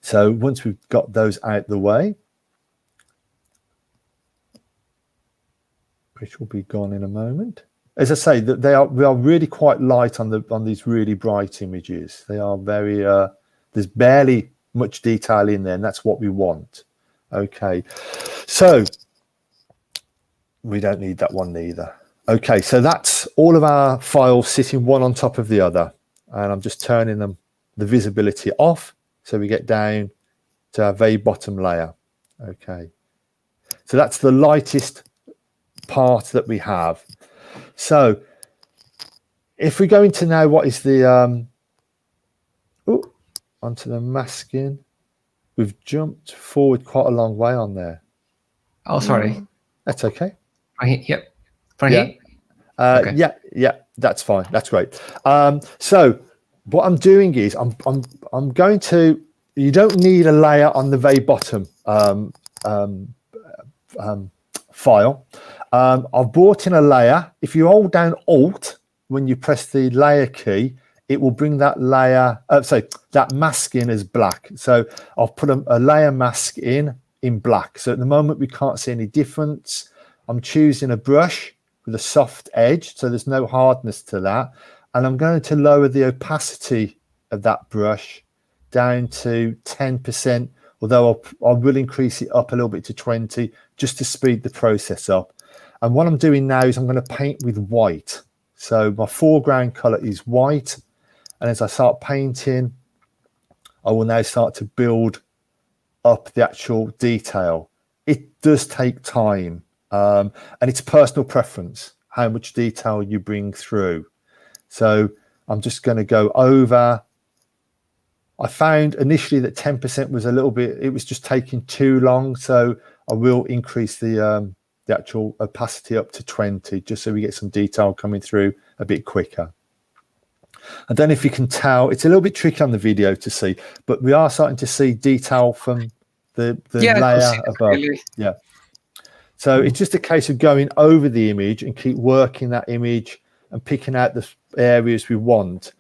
So once we've got those out the way, which will be gone in a moment. As I say, that we are really quite light on these really bright images. They are very there's barely much detail in there, and that's what we want. Okay, so we don't need that one neither. Okay, so that's all of our files sitting one on top of the other, and I'm just turning the visibility off so we get down to our very bottom layer. Okay, so that's the lightest part that we have. So if we go into now what is the onto the masking, we've jumped forward quite a long way on there. Oh, sorry. That's okay. Yep. From here? Okay. Yeah, that's fine. That's great. So what I'm doing is I'm going to, you don't need a layer on the very bottom file. I've brought in a layer. If you hold down Alt when you press the layer key, it will bring that layer, that mask in as black. So I've put a layer mask in black. So at the moment we can't see any difference. I'm choosing a brush with a soft edge, so there's no hardness to that. And I'm going to lower the opacity of that brush down to 10%, although I will increase it up a little bit to 20 just to speed the process up. And what I'm doing now is I'm going to paint with white. So my foreground color is white. And as I start painting, I will now start to build up the actual detail. It does take time, and it's personal preference, how much detail you bring through. So I'm just going to go over. I found initially that 10% was a little bit, it was just taking too long. So I will increase the actual opacity up to 20, just so we get some detail coming through a bit quicker. I don't know if you can tell, it's a little bit tricky on the video to see, but we are starting to see detail from the layer above. Really. Yeah. So it's just a case of going over the image and keep working that image and picking out the areas we want.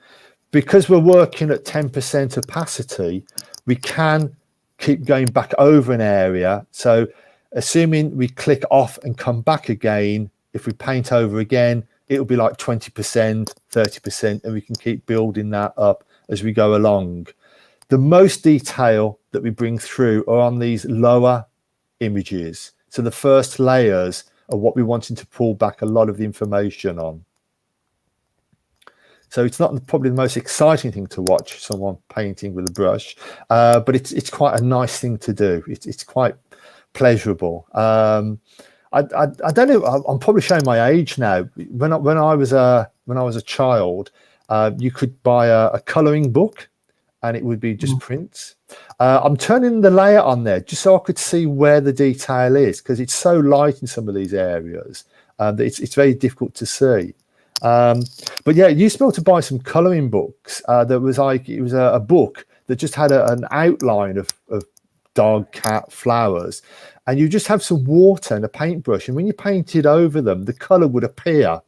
Because we're working at 10% opacity, we can keep going back over an area. So assuming we click off and come back again, if we paint over again, it'll be like 20%, 30%, and we can keep building that up as we go along. The most detail that we bring through are on these lower images. So the first layers are what we're wanting to pull back a lot of the information on. So it's not probably the most exciting thing to watch, someone painting with a brush, but it's quite a nice thing to do. It's quite pleasurable. I don't know. I'm probably showing my age now. When I was a child, you could buy a colouring book, and it would be just prints. I'm turning the layer on there just so I could see where the detail is, because it's so light in some of these areas that it's very difficult to see. But yeah, you used to be able to buy some colouring books. That was like, it was a book that just had an outline of dog, cat, flowers, and you just have some water and a paintbrush, and when you painted over them, the colour would appear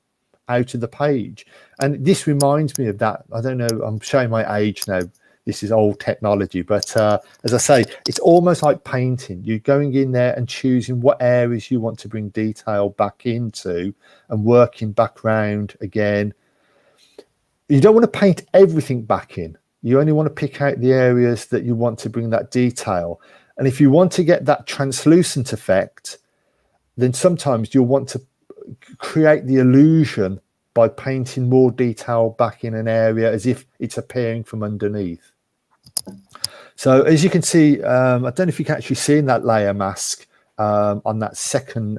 out of the page. And this reminds me of that. I don't know, I'm showing my age now. This is old technology, but as I say, it's almost like painting. You're going in there and choosing what areas you want to bring detail back into and working back round again. You don't want to paint everything back in. You only want to pick out the areas that you want to bring that detail. And if you want to get that translucent effect, then sometimes you'll want to create the illusion by painting more detail back in an area as if it's appearing from underneath. So as you can see, I don't know if you can actually see in that layer mask on that second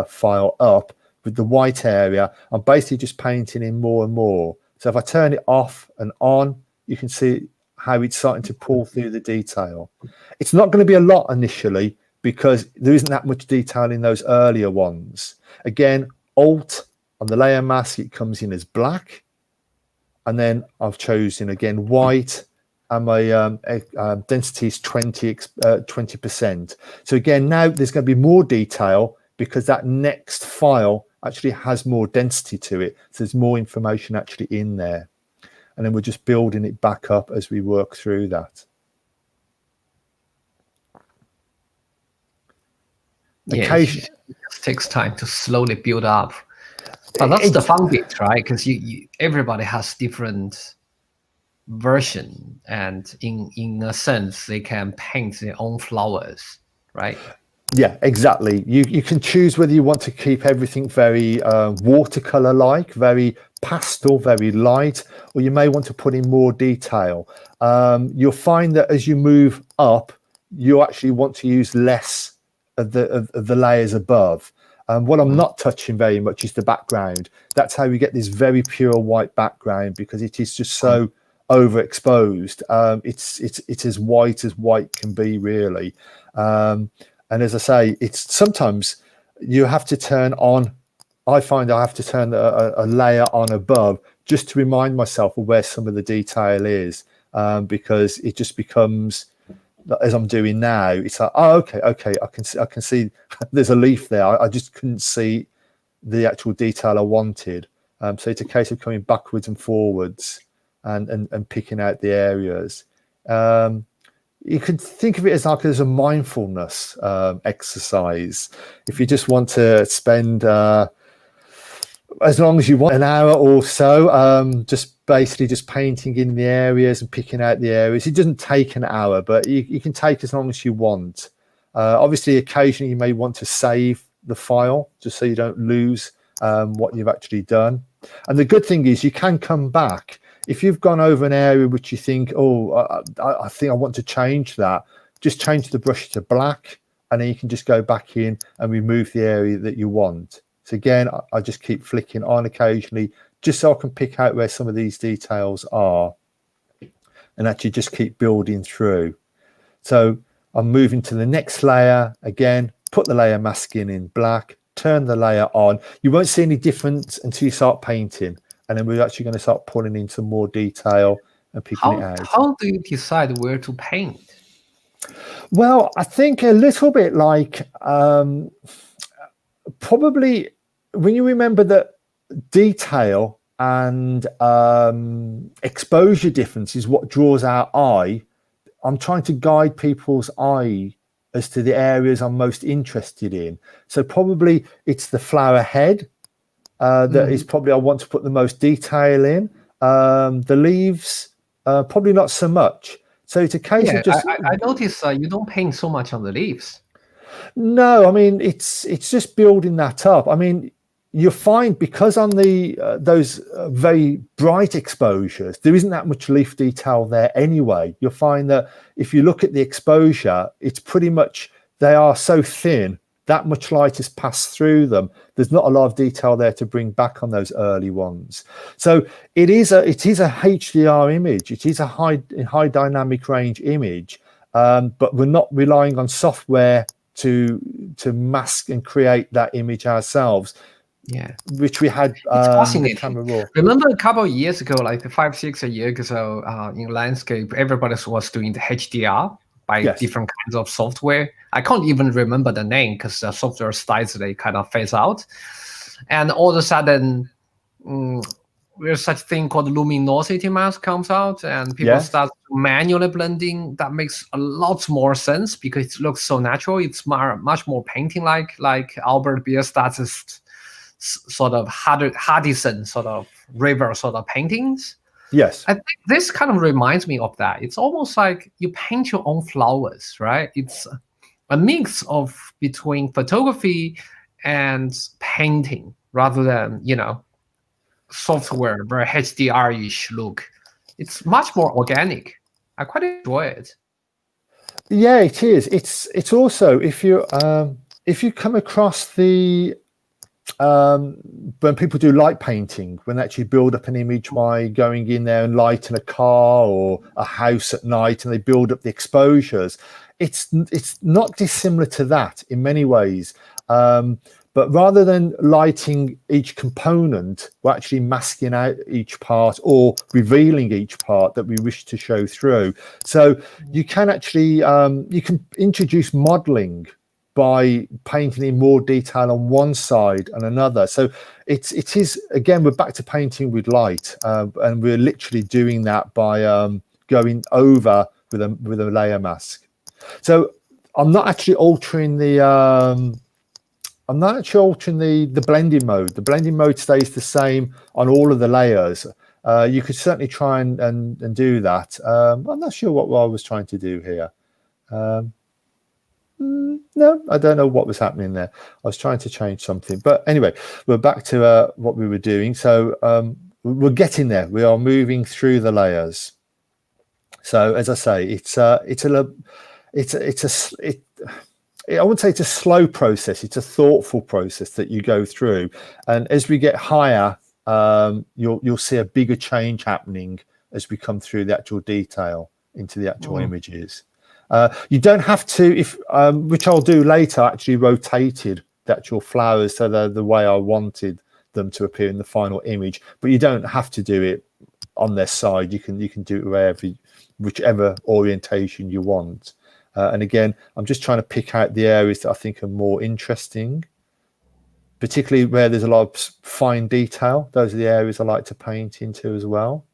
file up with the white area, I'm basically just painting in more and more. So if I turn it off and on, you can see how it's starting to pull through the detail. It's not going to be a lot initially because there isn't that much detail in those earlier ones. Again, Alt on the layer mask, it comes in as black. And then I've chosen again white, and my density is 20%. So again, now there's going to be more detail because that next file actually has more density to it. So there's more information actually in there. And then we're just building it back up as we work through that. Yeah, it just takes time to slowly build up. But that's the fun bit, right? Because everybody has different version, and in a sense, they can paint their own flowers, right? Yeah, exactly. You can choose whether you want to keep everything very watercolor-like, very pastel, very light, or you may want to put in more detail. You'll find that as you move up, you actually want to use less of the layers above. What I'm not touching very much is the background. That's how we get this very pure white background, because it is just so overexposed. It's as white can be, really. And as I say, it's sometimes you have to turn on. I find I have to turn a layer on above just to remind myself of where some of the detail is, because it just becomes, as I'm doing now, it's like, oh, okay, I can see there's a leaf there. I just couldn't see the actual detail I wanted. So it's a case of coming backwards and forwards and picking out the areas. You could think of it as like as a mindfulness exercise. If you just want to spend as long as you want, an hour or so, just basically just painting in the areas and picking out the areas. It doesn't take an hour, but you can take as long as you want. Obviously, occasionally you may want to save the file just so you don't lose what you've actually done. And the good thing is you can come back. If you've gone over an area which you think, oh, I think I want to change that, just change the brush to black, and then you can just go back in and remove the area that you want. So again, I just keep flicking on occasionally, just so I can pick out where some of these details are, and actually just keep building through. So I'm moving to the next layer again, put the layer mask in black, turn the layer on. You won't see any difference until you start painting. And then we're actually going to start pulling in some more detail and picking it out. How do you decide where to paint? Well, I think a little bit like probably when you remember that detail and exposure difference is what draws our eye. I'm trying to guide people's eye as to the areas I'm most interested in. So probably it's the flower head. That is probably I want to put the most detail in. The leaves, probably not so much. So it's a case of just. I notice you don't paint so much on the leaves. No, I mean it's just building that up. I mean, you'll find because on the those very bright exposures, there isn't that much leaf detail there anyway. You'll find that if you look at the exposure, it's pretty much they are so thin. That much light has passed through them. There's not a lot of detail there to bring back on those early ones. So it is a HDR image. It is a high dynamic range image, but we're not relying on software to mask and create that image ourselves. Yeah, which we had. It's fascinating. Camera raw. Remember a couple of years ago, like 5-6 years ago, in landscape, everybody was doing the HDR. By different kinds of software. I can't even remember the name because the software styles, they kind of phase out. And all of a sudden, there's such thing called luminosity mask comes out, and people start manually blending. That makes a lot more sense because it looks so natural. It's much more painting-like Albert Bierstadt's sort of Hardison sort of river sort of paintings. Yes. I think this kind of reminds me of that. It's almost like you paint your own flowers, right? It's a mix of between photography and painting rather than, software, very HDR-ish look. It's much more organic. I quite enjoy it. Yeah, it is. It's also if you come across the when people do light painting, when they actually build up an image by going in there and lighting a car or a house at night, and they build up the exposures, it's not dissimilar to that in many ways. But rather than lighting each component, we're actually masking out each part or revealing each part that we wish to show through. So you can actually you can introduce modeling by painting in more detail on one side and another. So it is again, we're back to painting with light, and we're literally doing that by going over with a layer mask. So I'm not actually altering the the blending mode. The blending mode stays the same on all of the layers. You could certainly try and do that. I'm not sure what I was trying to do here. No, I don't know what was happening there. I was trying to change something, but anyway, we're back to what we were doing. So we're getting there. We are moving through the layers. So as I say, I wouldn't say it's a slow process. It's a thoughtful process that you go through, and as we get higher, you'll see a bigger change happening as we come through the actual detail into the actual images. You don't have to, which I'll do later, actually rotated the actual flowers so they're the way I wanted them to appear in the final image, but you don't have to do it on their side. You can do it whichever orientation you want. And again, I'm just trying to pick out the areas that I think are more interesting, particularly where there's a lot of fine detail. Those are the areas I like to paint into as well.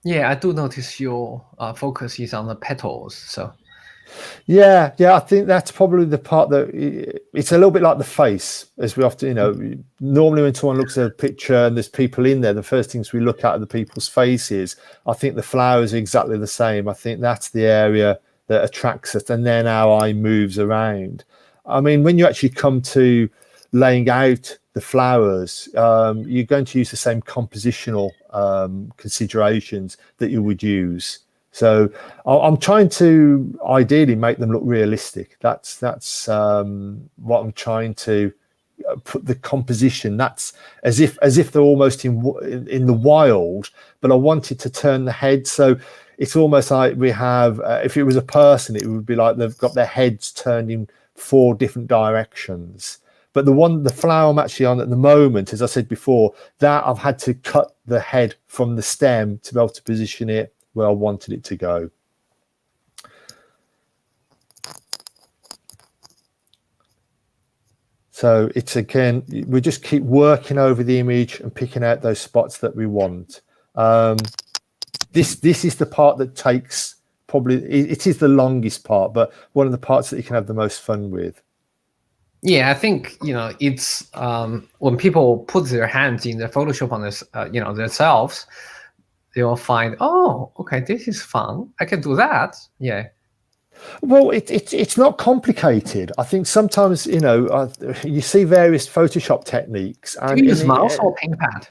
Yeah, I do notice your focus is on the petals. So yeah, I think that's probably the part that it's a little bit like the face, as we often, normally when someone looks at a picture and there's people in there, the first things we look at are the people's faces. I think the flowers are exactly the same. I think that's the area that attracts us, and then our eye moves around. I mean, when you actually come to laying out the flowers, you're going to use the same compositional considerations that you would use. So I'm trying to ideally make them look realistic. That's what I'm trying to put the composition. That's as if they're almost in the wild, but I wanted to turn the head. So it's almost like we have, if it was a person, it would be like they've got their heads turned in 4 different directions. But the flower I'm actually on at the moment, as I said before, that I've had to cut the head from the stem to be able to position it where I wanted it to go. So it's again, we just keep working over the image and picking out those spots that we want. This is the part that takes probably, it is the longest part, but one of the parts that you can have the most fun with. Yeah, I think it's when people put their hands in the Photoshop on this, themselves, they will find, oh, okay, this is fun. I can do that. Yeah. Well, it's not complicated. I think sometimes you see various Photoshop techniques. And do you use mouse or paintpad?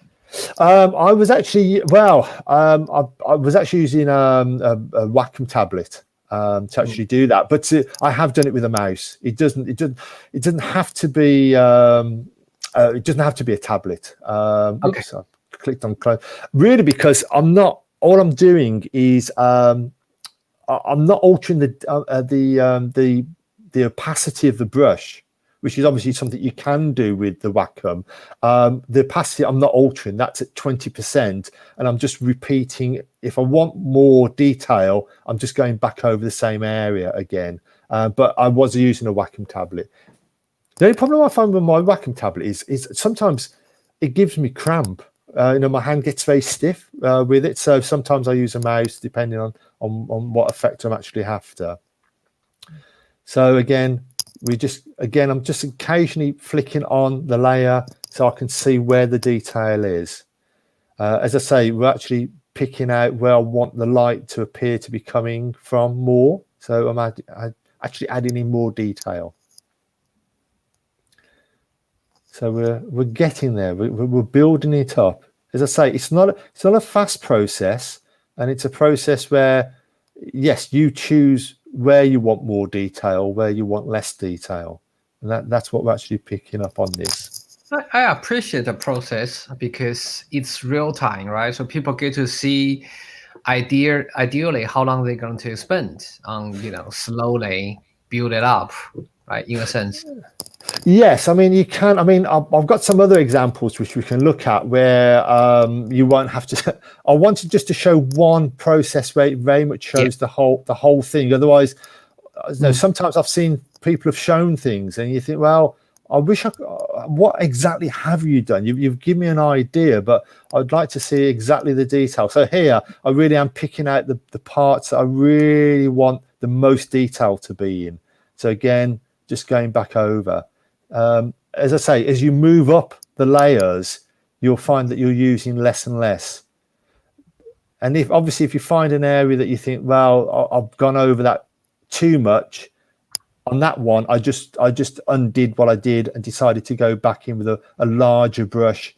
I was actually I was actually using a Wacom tablet to actually do that, but I have done it with a mouse. It doesn't have to be it doesn't have to be a tablet. Okay. Oops, I clicked on close. Really, because I'm not. All I'm doing is I'm not altering the opacity of the brush, which is obviously something you can do with the Wacom. The opacity I'm not altering. That's at 20%, and I'm just repeating. If I want more detail, I'm just going back over the same area again. But I was using a Wacom tablet. The only problem I find with my Wacom tablet is sometimes it gives me cramp. My hand gets very stiff with it. So sometimes I use a mouse depending on what effect I'm actually after. So again, I'm just occasionally flicking on the layer so I can see where the detail is. As I say, we're actually picking out where I want the light to appear to be coming from more. So I'm actually adding in more detail. So we're getting there. We're building it up. As I say, it's not a fast process. And it's a process where, yes, you choose where you want more detail, where you want less detail. And that's what we're actually picking up on this. I appreciate the process because it's real time, right? So people get to see ideally how long they're going to spend on, slowly build it up, right? In a sense. Yes, I mean, you can. I mean, I've got some other examples which we can look at where you won't have to. I wanted just to show one process where it very much shows the whole thing. Otherwise, sometimes I've seen people have shown things, and you think, well, I wish what exactly have you done? You've given me an idea, but I'd like to see exactly the detail. So here, I really am picking out the parts that I really want the most detail to be in. So again, just going back over. As I say, as you move up the layers, you'll find that you're using less and less. And if you find an area that you think, well, I've gone over that too much, on that one, I just undid what I did and decided to go back in with a larger brush,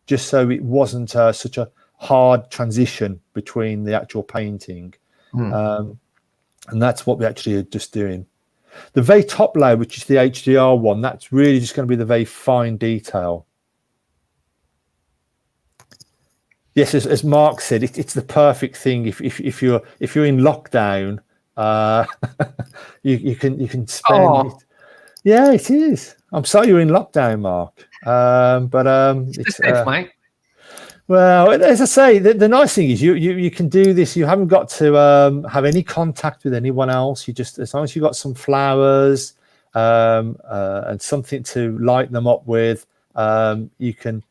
just so it wasn't such a hard transition between the actual painting. And that's what we actually are just doing. The very top layer, which is the HDR one, that's really just going to be the very fine detail. Yes, as Mark said, it's the perfect thing if you're in lockdown. You can spend it. Yeah, it is. I'm sorry you're in lockdown, Mark. It's safe, mate. Well, as I say, the nice thing is you can do this. You haven't got to have any contact with anyone else. You just, as long as you've got some flowers and something to light them up with, you can.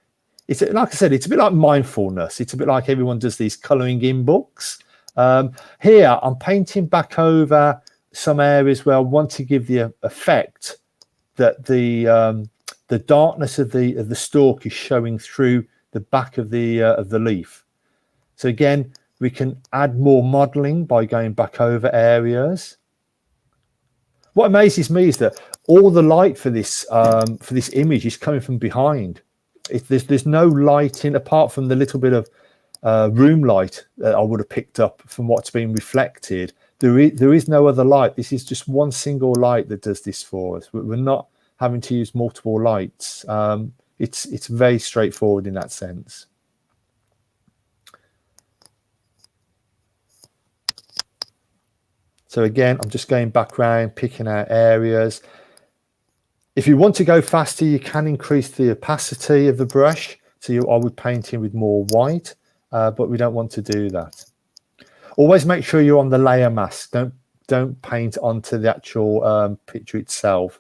It's like I said, it's a bit like mindfulness. It's a bit like everyone does these colouring in books. Here, I'm painting back over some areas where I want to give the effect that the darkness of the stalk is showing through the back of the leaf. So again, we can add more modeling by going back over areas. What amazes me is that all the light for this image is coming from behind. There's no lighting apart from the little bit of room light that I would have picked up from what's been reflected. There is no other light. This is just one single light that does this for us. We're not having to use multiple lights. It's very straightforward in that sense. So again, I'm just going back around, picking out areas. If you want to go faster, you can increase the opacity of the brush. So I would paint in with more white, but we don't want to do that. Always make sure you're on the layer mask. Don't paint onto the actual picture itself.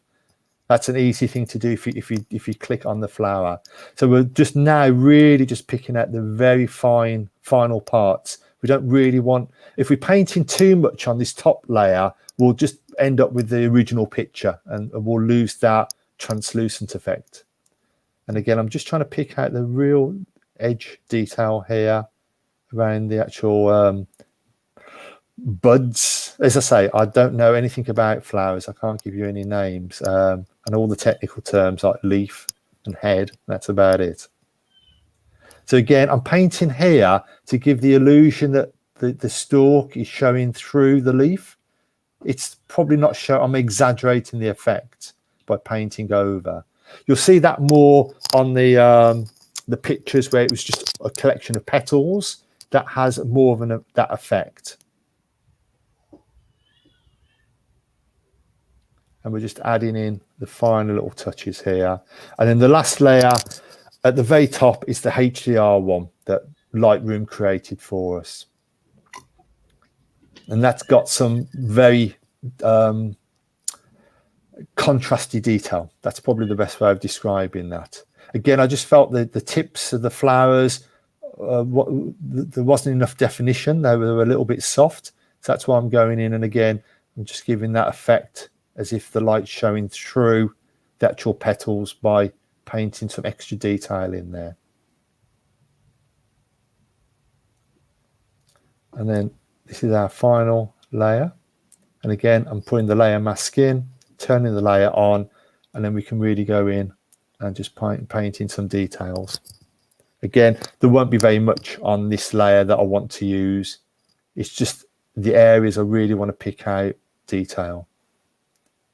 That's an easy thing to do if you click on the flower. So we're just now really just picking out the very final parts. We don't really want, if we're painting too much on this top layer, we'll just end up with the original picture and we'll lose that translucent effect. And again, I'm just trying to pick out the real edge detail here around the actual buds. As I say, I don't know anything about flowers. I can't give you any names. And all the technical terms like leaf and head, that's about it. So again, I'm painting here to give the illusion that the stalk is showing through the leaf. It's probably not showing, I'm exaggerating the effect by painting over. You'll see that more on the pictures where it was just a collection of petals. That has more of that effect. And we're just adding in the final little touches here. And then the last layer at the very top is the HDR one that Lightroom created for us. And that's got some very contrasty detail. That's probably the best way of describing that. Again, I just felt the tips of the flowers, there wasn't enough definition. They were a little bit soft. So that's why I'm going in. And again, I'm just giving that effect as if the light's showing through the actual petals by painting some extra detail in there. And then this is our final layer. And again, I'm putting the layer mask in, turning the layer on, and then we can really go in and just paint in some details. Again, there won't be very much on this layer that I want to use. It's just the areas I really want to pick out detail.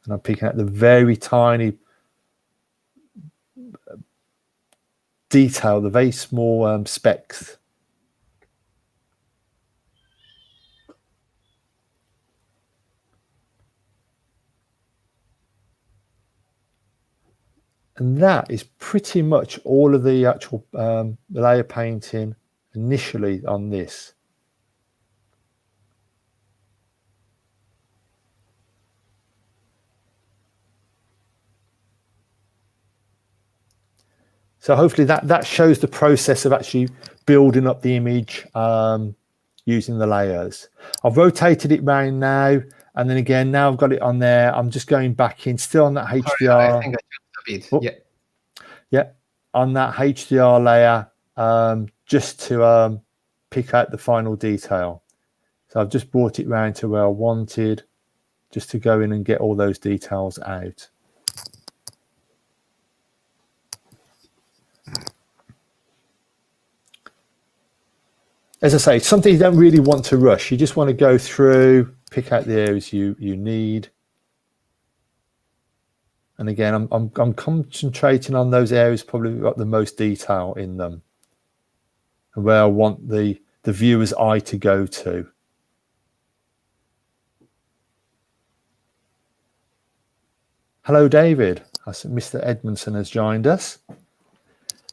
And I'm picking out the very tiny detail, the very small specks. And that is pretty much all of the actual layer painting initially on this. So hopefully that shows the process of actually building up the image using the layers. I've rotated it round now, and then again, now I've got it on there. I'm just going back in, still on that HDR. Sorry, I think I jumped a bit. Yeah. Yeah, on that HDR layer, just to pick out the final detail. So I've just brought it round to where I wanted, just to go in and get all those details out. As I say, it's something you don't really want to rush. You just want to go through, pick out the areas you need. And again, I'm concentrating on those areas probably got the most detail in them, and where I want the viewer's eye to go to. Hello, David. I see Mr. Edmondson has joined us.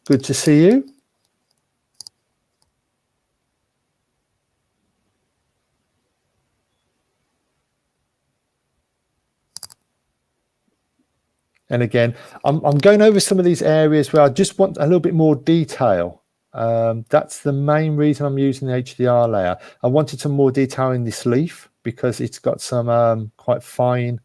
Good to see you. And again, I'm going over some of these areas where I just want a little bit more detail. That's the main reason I'm using the HDR layer. I wanted some more detail in this leaf because it's got some quite fine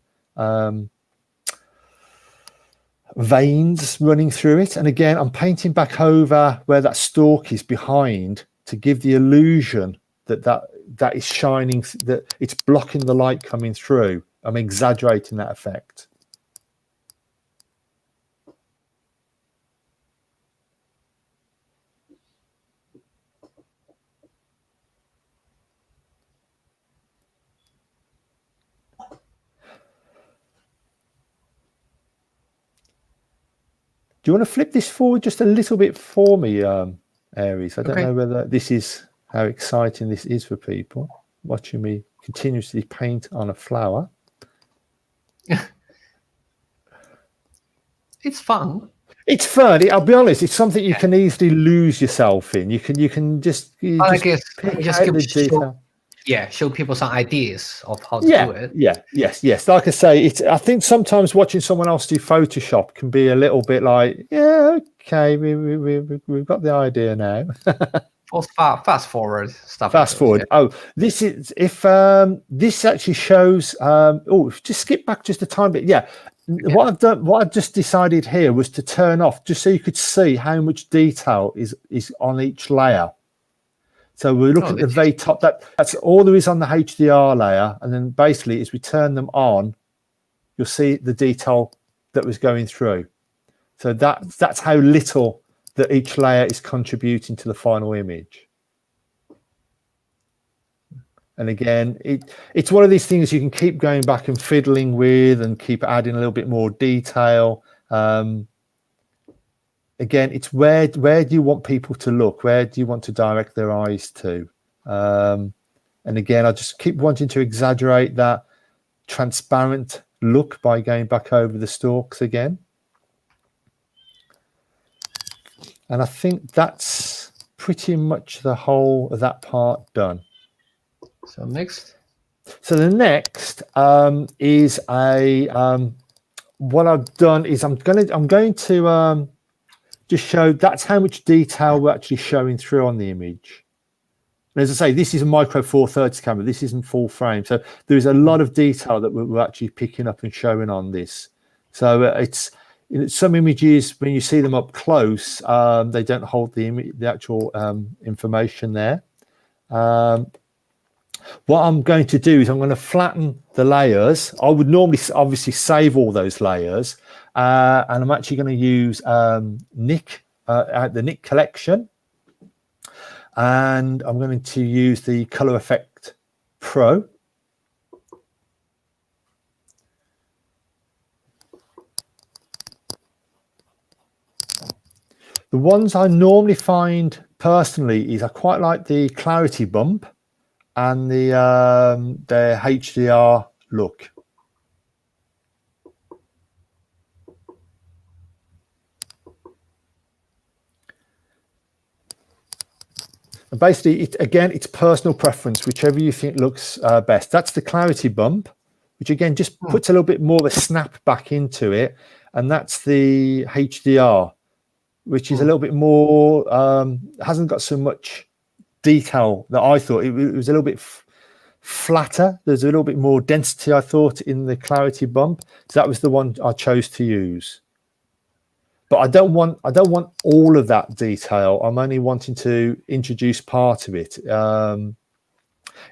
veins running through it. And again, I'm painting back over where that stalk is behind to give the illusion that is shining, that it's blocking the light coming through. I'm exaggerating that effect. Do you want to flip this forward just a little bit for me, Aries? I don't know whether this is how exciting this is for people, watching me continuously paint on a flower. It's fun. It's fun. I'll be honest. It's something you can easily lose yourself in. You can just. I guess just keep show people some ideas of how to do it. Yes. Like I say, I think sometimes watching someone else do Photoshop can be a little bit like, yeah, okay, we've got the idea now. Or fast forward stuff. Fast forward. Yeah. Oh, this is if this actually shows. Just skip back just a tiny bit. Yeah. What I've done, what I've just decided here was to turn off just so you could see how much detail is on each layer. So we look at the very top. That's all there is on the HDR layer, and then basically, as we turn them on, you'll see the detail that was going through. So that's how little that each layer is contributing to the final image. And again, it's one of these things you can keep going back and fiddling with, and keep adding a little bit more detail. Again, it's where do you want people to look? Where do you want to direct their eyes to? And again, I just keep wanting to exaggerate that transparent look by going back over the stalks again. And I think that's pretty much the whole of that part done. So next. So the next is what I've done is I'm going to just show that's how much detail we're actually showing through on the image. And as I say, this is a micro 430 camera. This isn't full frame. So there's a lot of detail that we're actually picking up and showing on this. So it's some images, when you see them up close, they don't hold the actual information there. What I'm going to do is I'm going to flatten the layers. I would normally obviously save all those layers. And I'm actually going to use Nick, the Nick collection. And I'm going to use the color effect Pro. The ones I normally find personally is I quite like the clarity bump and the HDR look. And basically, it's personal preference, whichever you think looks best. That's the clarity bump, which again just puts a little bit more of a snap back into it. And that's the HDR, which is a little bit more, hasn't got so much detail that I thought. It was a little bit flatter. There's a little bit more density, I thought, in the clarity bump. So that was the one I chose to use. But I don't want all of that detail. I'm only wanting to introduce part of it.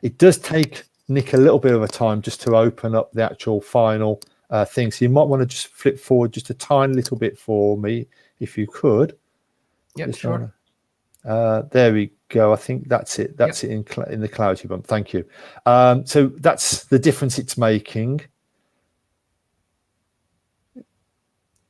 It does take Nick a little bit of a time just to open up the actual final thing. So you might want to just flip forward just a tiny little bit for me, if you could. Yeah, sure. There we go. I think that's it. That's it in the clarity bump. Thank you. So that's the difference it's making.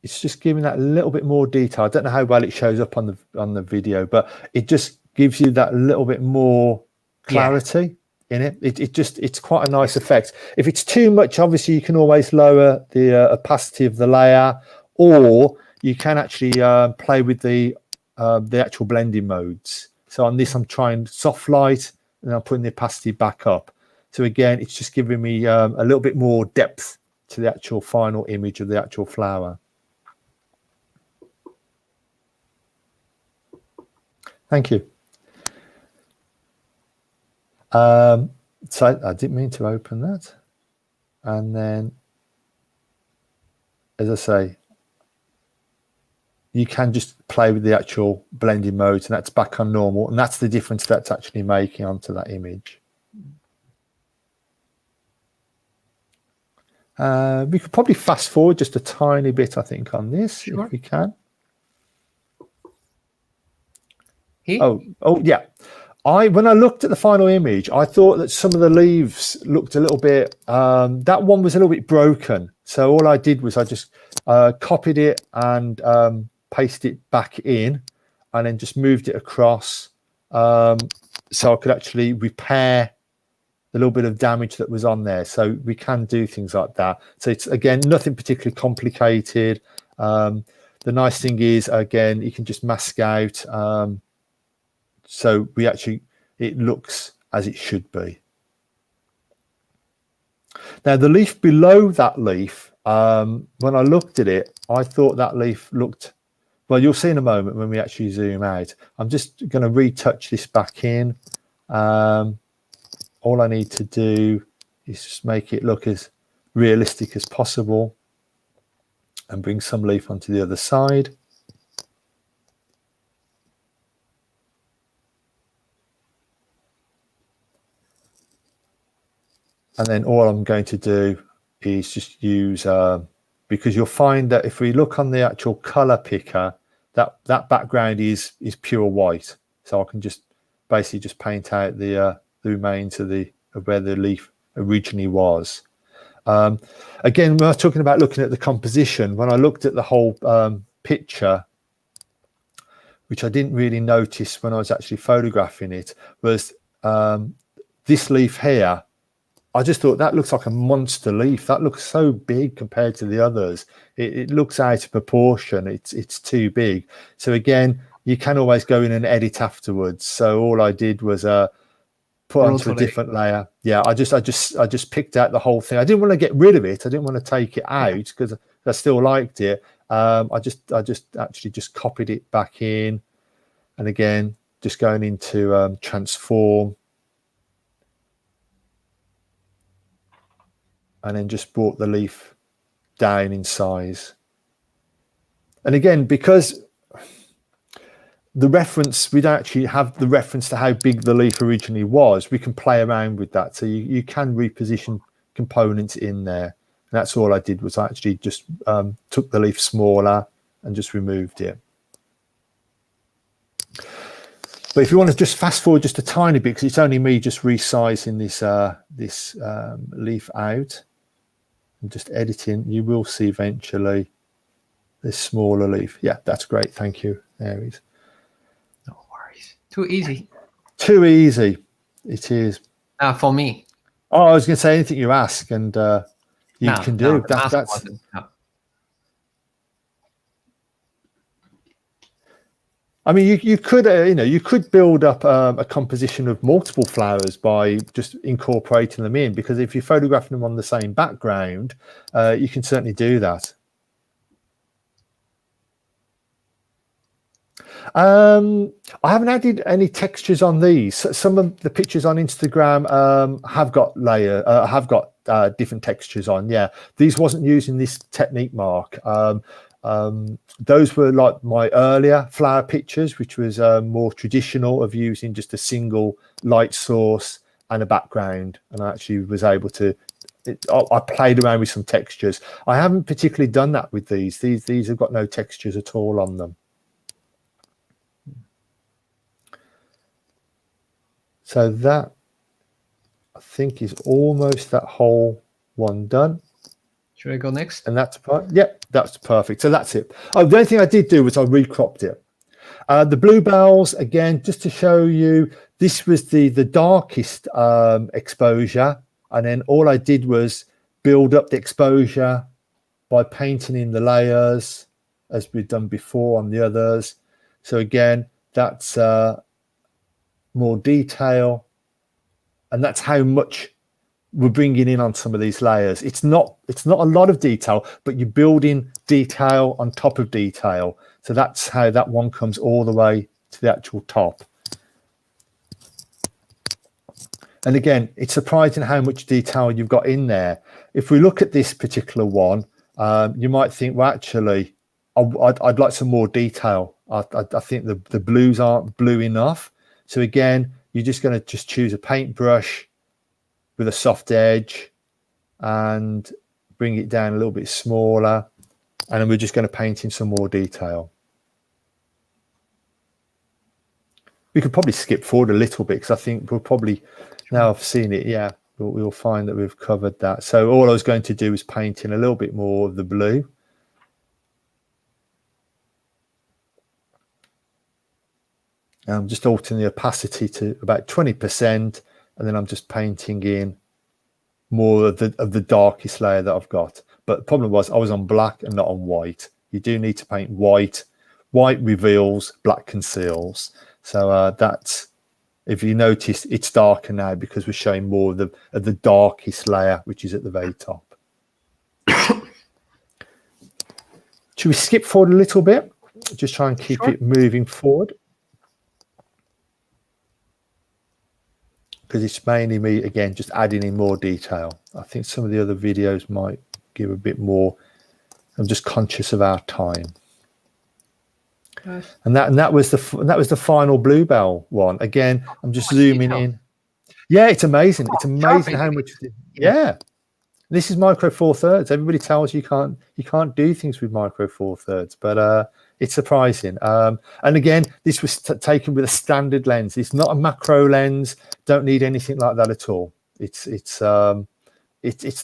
It's just giving that a little bit more detail. I don't know how well it shows up on the video, but it just gives you that little bit more clarity in it. It's quite a nice effect. If it's too much, obviously you can always lower the opacity of the layer, or you can actually play with the actual blending modes. So on this, I'm trying soft light, and I'm putting the opacity back up. So again, it's just giving me a little bit more depth to the actual final image of the actual flower. Thank you. So I didn't mean to open that. And then, as I say, you can just play with the actual blending modes, and that's back on normal. And that's the difference that's actually making onto that image. We could probably fast forward just a tiny bit, I think, on this, if we can. Oh yeah. When I looked at the final image, I thought that some of the leaves looked a little bit, that one was a little bit broken. So all I did was I just copied it and pasted it back in, and then just moved it across so I could actually repair the little bit of damage that was on there. So we can do things like that. So it's, again, nothing particularly complicated. The nice thing is, again, you can just mask out. So it looks as it should be. Now the leaf below that leaf, when I looked at it, I thought that leaf looked, well, you'll see in a moment when we actually zoom out. I'm just going to retouch this back in. All I need to do is just make it look as realistic as possible and bring some leaf onto the other side. And then all I'm going to do is just use, because you'll find that if we look on the actual color picker, that background is pure white. So I can just basically just paint out the remains of where the leaf originally was. Again, when I was talking about looking at the composition, when I looked at the whole picture, which I didn't really notice when I was actually photographing it, was this leaf here. I just thought that looks like a monster leaf. That looks so big compared to the others. It looks out of proportion. It's too big. So again, you can always go in and edit afterwards. So all I did was put onto a different layer. Yeah, I just picked out the whole thing. I didn't want to get rid of it. I didn't want to take it out because I still liked it. I just actually just copied it back in, and again, just going into transform. And then just brought the leaf down in size. And again, because the reference, we don't actually have the reference to how big the leaf originally was, we can play around with that. So you can reposition components in there. And that's all I did, was I actually just took the leaf smaller and just removed it. But if you want to just fast forward just a tiny bit, because it's only me just resizing this leaf out and just editing, you will see eventually this smaller leaf. Yeah, that's great. Thank you, Aries. No worries. Too easy. Too easy. It is. For me. Oh, I was going to say anything you ask, and you can do. That's. I mean, you could you could build up a composition of multiple flowers by just incorporating them in, because if you're photographing them on the same background, you can certainly do that. I haven't added any textures on these. Some of the pictures on Instagram have got different textures on. Yeah, these wasn't using this technique, Mark. Those were like my earlier flower pictures, which was more traditional, of using just a single light source and a background, and I actually was able to. I played around with some textures. I haven't particularly done that with these. These have got no textures at all on them. So that, I think, is almost that whole one done. Should I go next? And that's that's perfect. So that's it. Oh, the only thing I did do was I recropped it. The bluebells, again, just to show you, this was the darkest exposure, and then all I did was build up the exposure by painting in the layers, as we've done before on the others. So again, that's more detail, and that's how much we're bringing in on some of these layers. It's not a lot of detail, but you're building detail on top of detail. So that's how that one comes all the way to the actual top. And again, it's surprising how much detail you've got in there. If we look at this particular one, you might think, well, actually, I'd like some more detail. I think the blues aren't blue enough. So again, you're just going to just choose a paintbrush with a soft edge and bring it down a little bit smaller. And then we're just going to paint in some more detail. We could probably skip forward a little bit, because I think we'll probably, now I've seen it, yeah, we'll find that we've covered that. So all I was going to do is paint in a little bit more of the blue. I'm just altering the opacity to about 20%, and then I'm just painting in more of the darkest layer that I've got. But the problem was I was on black and not on white. You do need to paint white. White reveals, black conceals. So that's, if you notice, it's darker now because we're showing more of the darkest layer, which is at the very top. Should we skip forward a little bit? Just try and keep it moving forward. Because it's mainly me, again, just adding in more detail. I think some of the other videos might give a bit more. I'm just conscious of our time. Nice. And that was the final bluebell one. Again, I'm just zooming in. Yeah, it's amazing. It's amazing how much. Yeah, this is micro four thirds. Everybody tells you can't do things with micro four thirds, but it's surprising. And again, this was taken with a standard lens. It's not a macro lens. Don't need anything like that at all. It's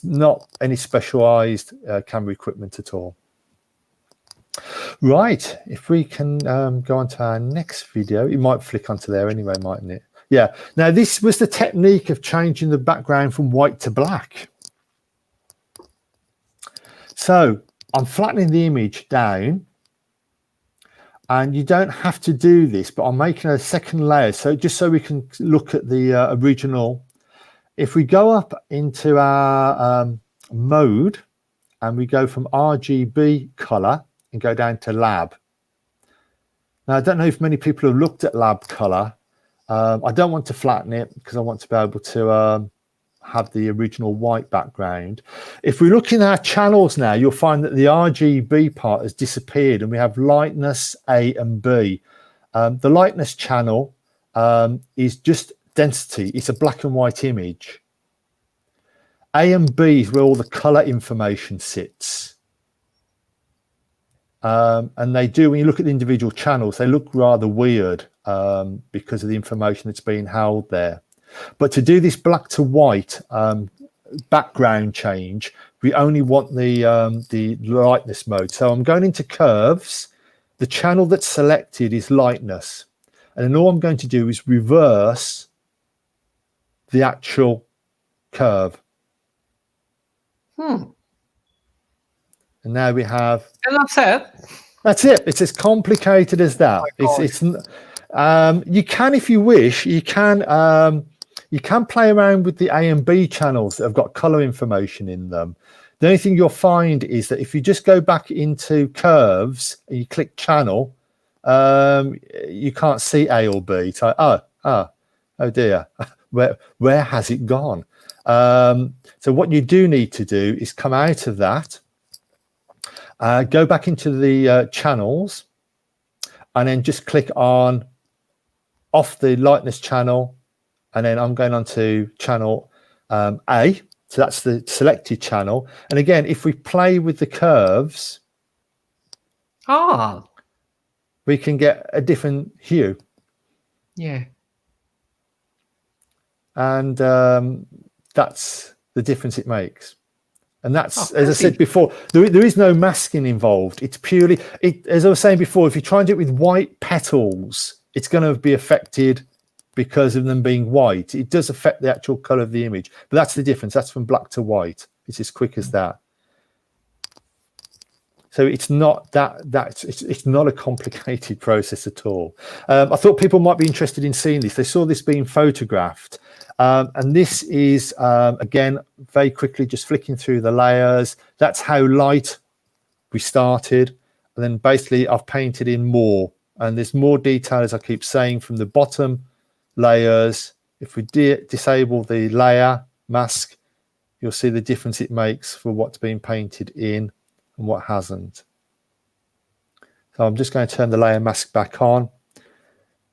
not any specialized camera equipment at all. Right, if we can go on to our next video, it might flick onto there anyway, mightn't it? Yeah. Now this was the technique of changing the background from white to black. So I'm flattening the image down, and you don't have to do this, but I'm making a second layer, so just so we can look at the original. If we go up into our mode, and we go from RGB color and go down to lab. Now, I don't know if many people have looked at lab color. I don't want to flatten it because I want to be able to have the original white background. If we look in our channels now, you'll find that the RGB part has disappeared, and we have lightness A and B. The lightness channel is just density. It's a black and white image. A and B is where all the color information sits. And they do, when you look at the individual channels, they look rather weird. because of the information that's being held there. But to do this black to white background change, we only want the lightness mode. So I'm going into curves. The channel that's selected is lightness. And then all I'm going to do is reverse the actual curve. Hmm. And now we have. And that's it. That's it. It's as complicated as that. Oh It's you can, if you wish, you can play around with the A and B channels that have got color information in them. The only thing you'll find is that if you just go back into curves and you click channel, you can't see A or B. It's like, oh dear, where has it gone? So what you do need to do is come out of that, go back into the channels, and then just click on off the lightness channel, and then I'm going on to channel A. So that's the selected channel. And again, if we play with the curves, we can get a different hue. Yeah. And that's the difference it makes. And that's, as I said before, there is no masking involved. It's purely, as I was saying before, if you try and do it with white petals, it's going to be affected because of them being white. It does affect the actual color of the image, but that's the difference. That's from black to white. It's as quick as that. So it's not it's not a complicated process at all. I thought people might be interested in seeing this. They saw this being photographed. And this is, again, very quickly just flicking through the layers. That's how light we started. And then basically I've painted in more. And there's more detail, as I keep saying, from the bottom layers. If we disable the layer mask, you'll see the difference it makes for what's been painted in and what hasn't. So I'm just going to turn the layer mask back on.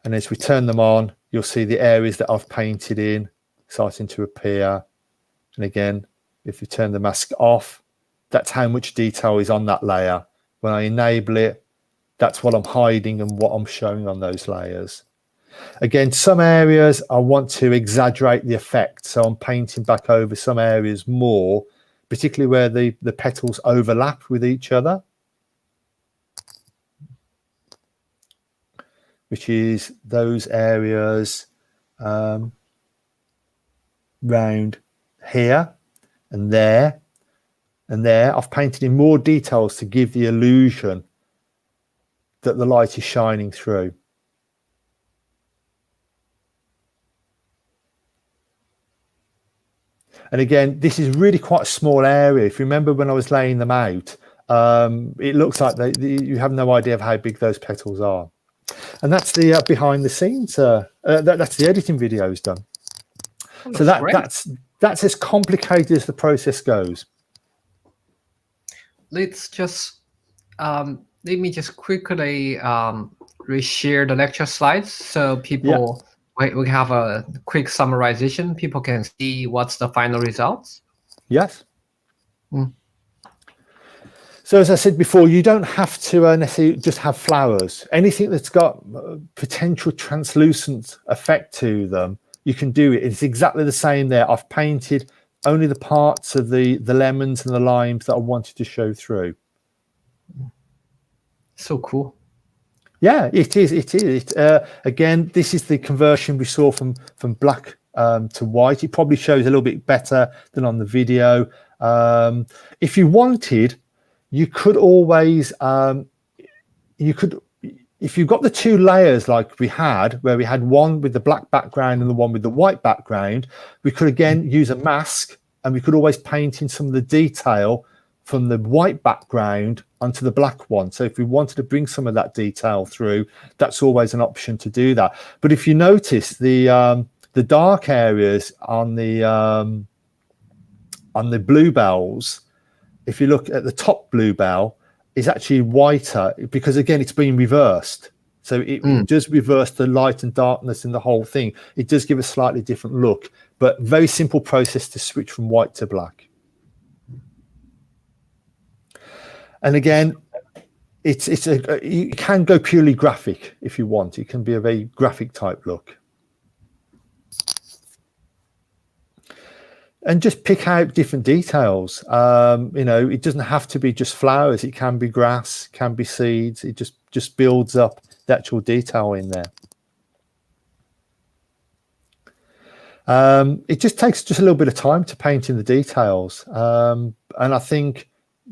And as we turn them on, you'll see the areas that I've painted in starting to appear. And again, if you turn the mask off, that's how much detail is on that layer. When I enable it, that's what I'm hiding and what I'm showing on those layers. Again, some areas I want to exaggerate the effect. So I'm painting back over some areas more, particularly where the petals overlap with each other, which is those areas round here and there and there. I've painted in more details to give the illusion that the light is shining through. And again, this is really quite a small area. If you remember when I was laying them out, it looks like you have no idea of how big those petals are. And that's the behind the scenes. That's the editing videos done. Oh, so that's as complicated as the process goes. Let's just let me just quickly reshare the lecture slides so people we have a quick summarization. People can see what's the final results. Yes. So as I said before, you don't have to necessarily just have flowers. Anything that's got potential translucent effect to them, you can do it. It's exactly the same there. I've painted only the parts of the lemons and the limes that I wanted to show through. So cool. Yeah, it is. It is. Again, this is the conversion we saw from black to white. It probably shows a little bit better than on the video. If you wanted, you could always, if you've got the two layers like we had, where we had one with the black background and the one with the white background, we could again use a mask, and we could always paint in some of the detail from the white background onto the black one. So if we wanted to bring some of that detail through, that's always an option to do that. But if you notice the dark areas on the bluebells, if you look at the top bluebell, is actually whiter because again it's been reversed. So it does reverse the light and darkness in the whole thing. It does give a slightly different look, but very simple process to switch from white to black. And again, you can go purely graphic if you want. It can be a very graphic type look. And just pick out different details. It doesn't have to be just flowers. It can be grass, can be seeds. It just builds up the actual detail in there. It just takes just a little bit of time to paint in the details. And I think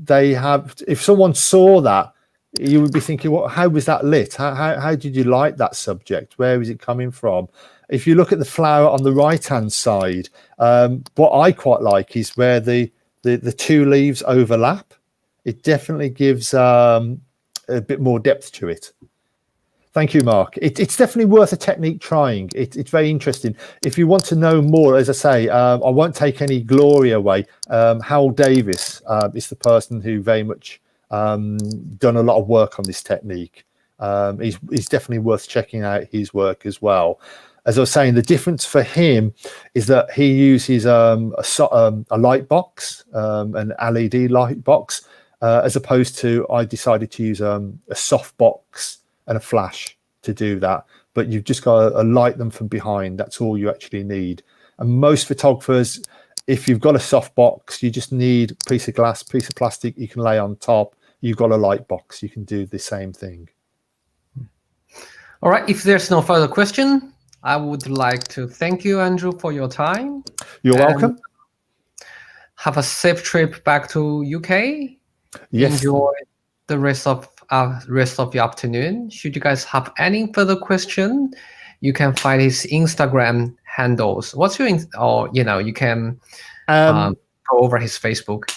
if someone saw that, you would be thinking, well, how was that lit? How did you light that subject? Where is it coming from? If you look at the flower on the right-hand side, what I quite like is where the two leaves overlap. It definitely gives a bit more depth to it. Thank you, Mark. It's definitely worth a technique trying. It's very interesting. If you want to know more, as I say, I won't take any glory away. Hal Davis is the person who very much done a lot of work on this technique. He's definitely worth checking out his work as well. As I was saying, the difference for him is that he uses a light box, an LED light box, as opposed to I decided to use a soft box and a flash to do that. But you've just got to light them from behind. That's all you actually need. And most photographers, if you've got a soft box, you just need a piece of glass, piece of plastic you can lay on top. You've got a light box. You can do the same thing. All right. If there's no further question, I would like to thank you, Andrew, for your time. You're welcome. Have a safe trip back to UK. Yes. Enjoy the rest of the afternoon. Should you guys have any further question, you can find his Instagram handles. What's your you can go over his Facebook.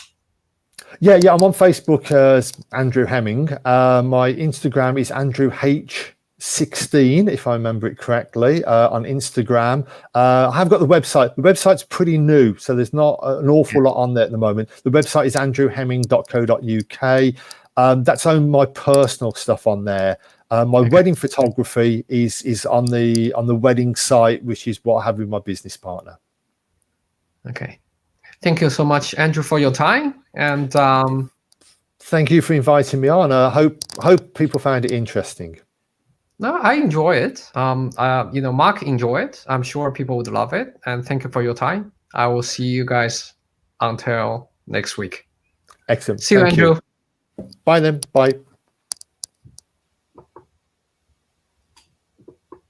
Yeah, I'm on Facebook as Andrew Hemming. My Instagram is Andrew H16, if I remember it correctly, on Instagram. I have got the website. The website's pretty new, so there's not an awful lot on there at the moment. The website is andrewhemming.co.uk. That's only my personal stuff on there. My wedding photography is on the wedding site, which is what I have with my business partner. Okay. Thank you so much, Andrew, for your time. And thank you for inviting me on. I hope people found it interesting. No, I enjoy it. Mark enjoy it. I'm sure people would love it. And thank you for your time. I will see you guys until next week. Excellent. See you, Andrew. Bye then. Bye.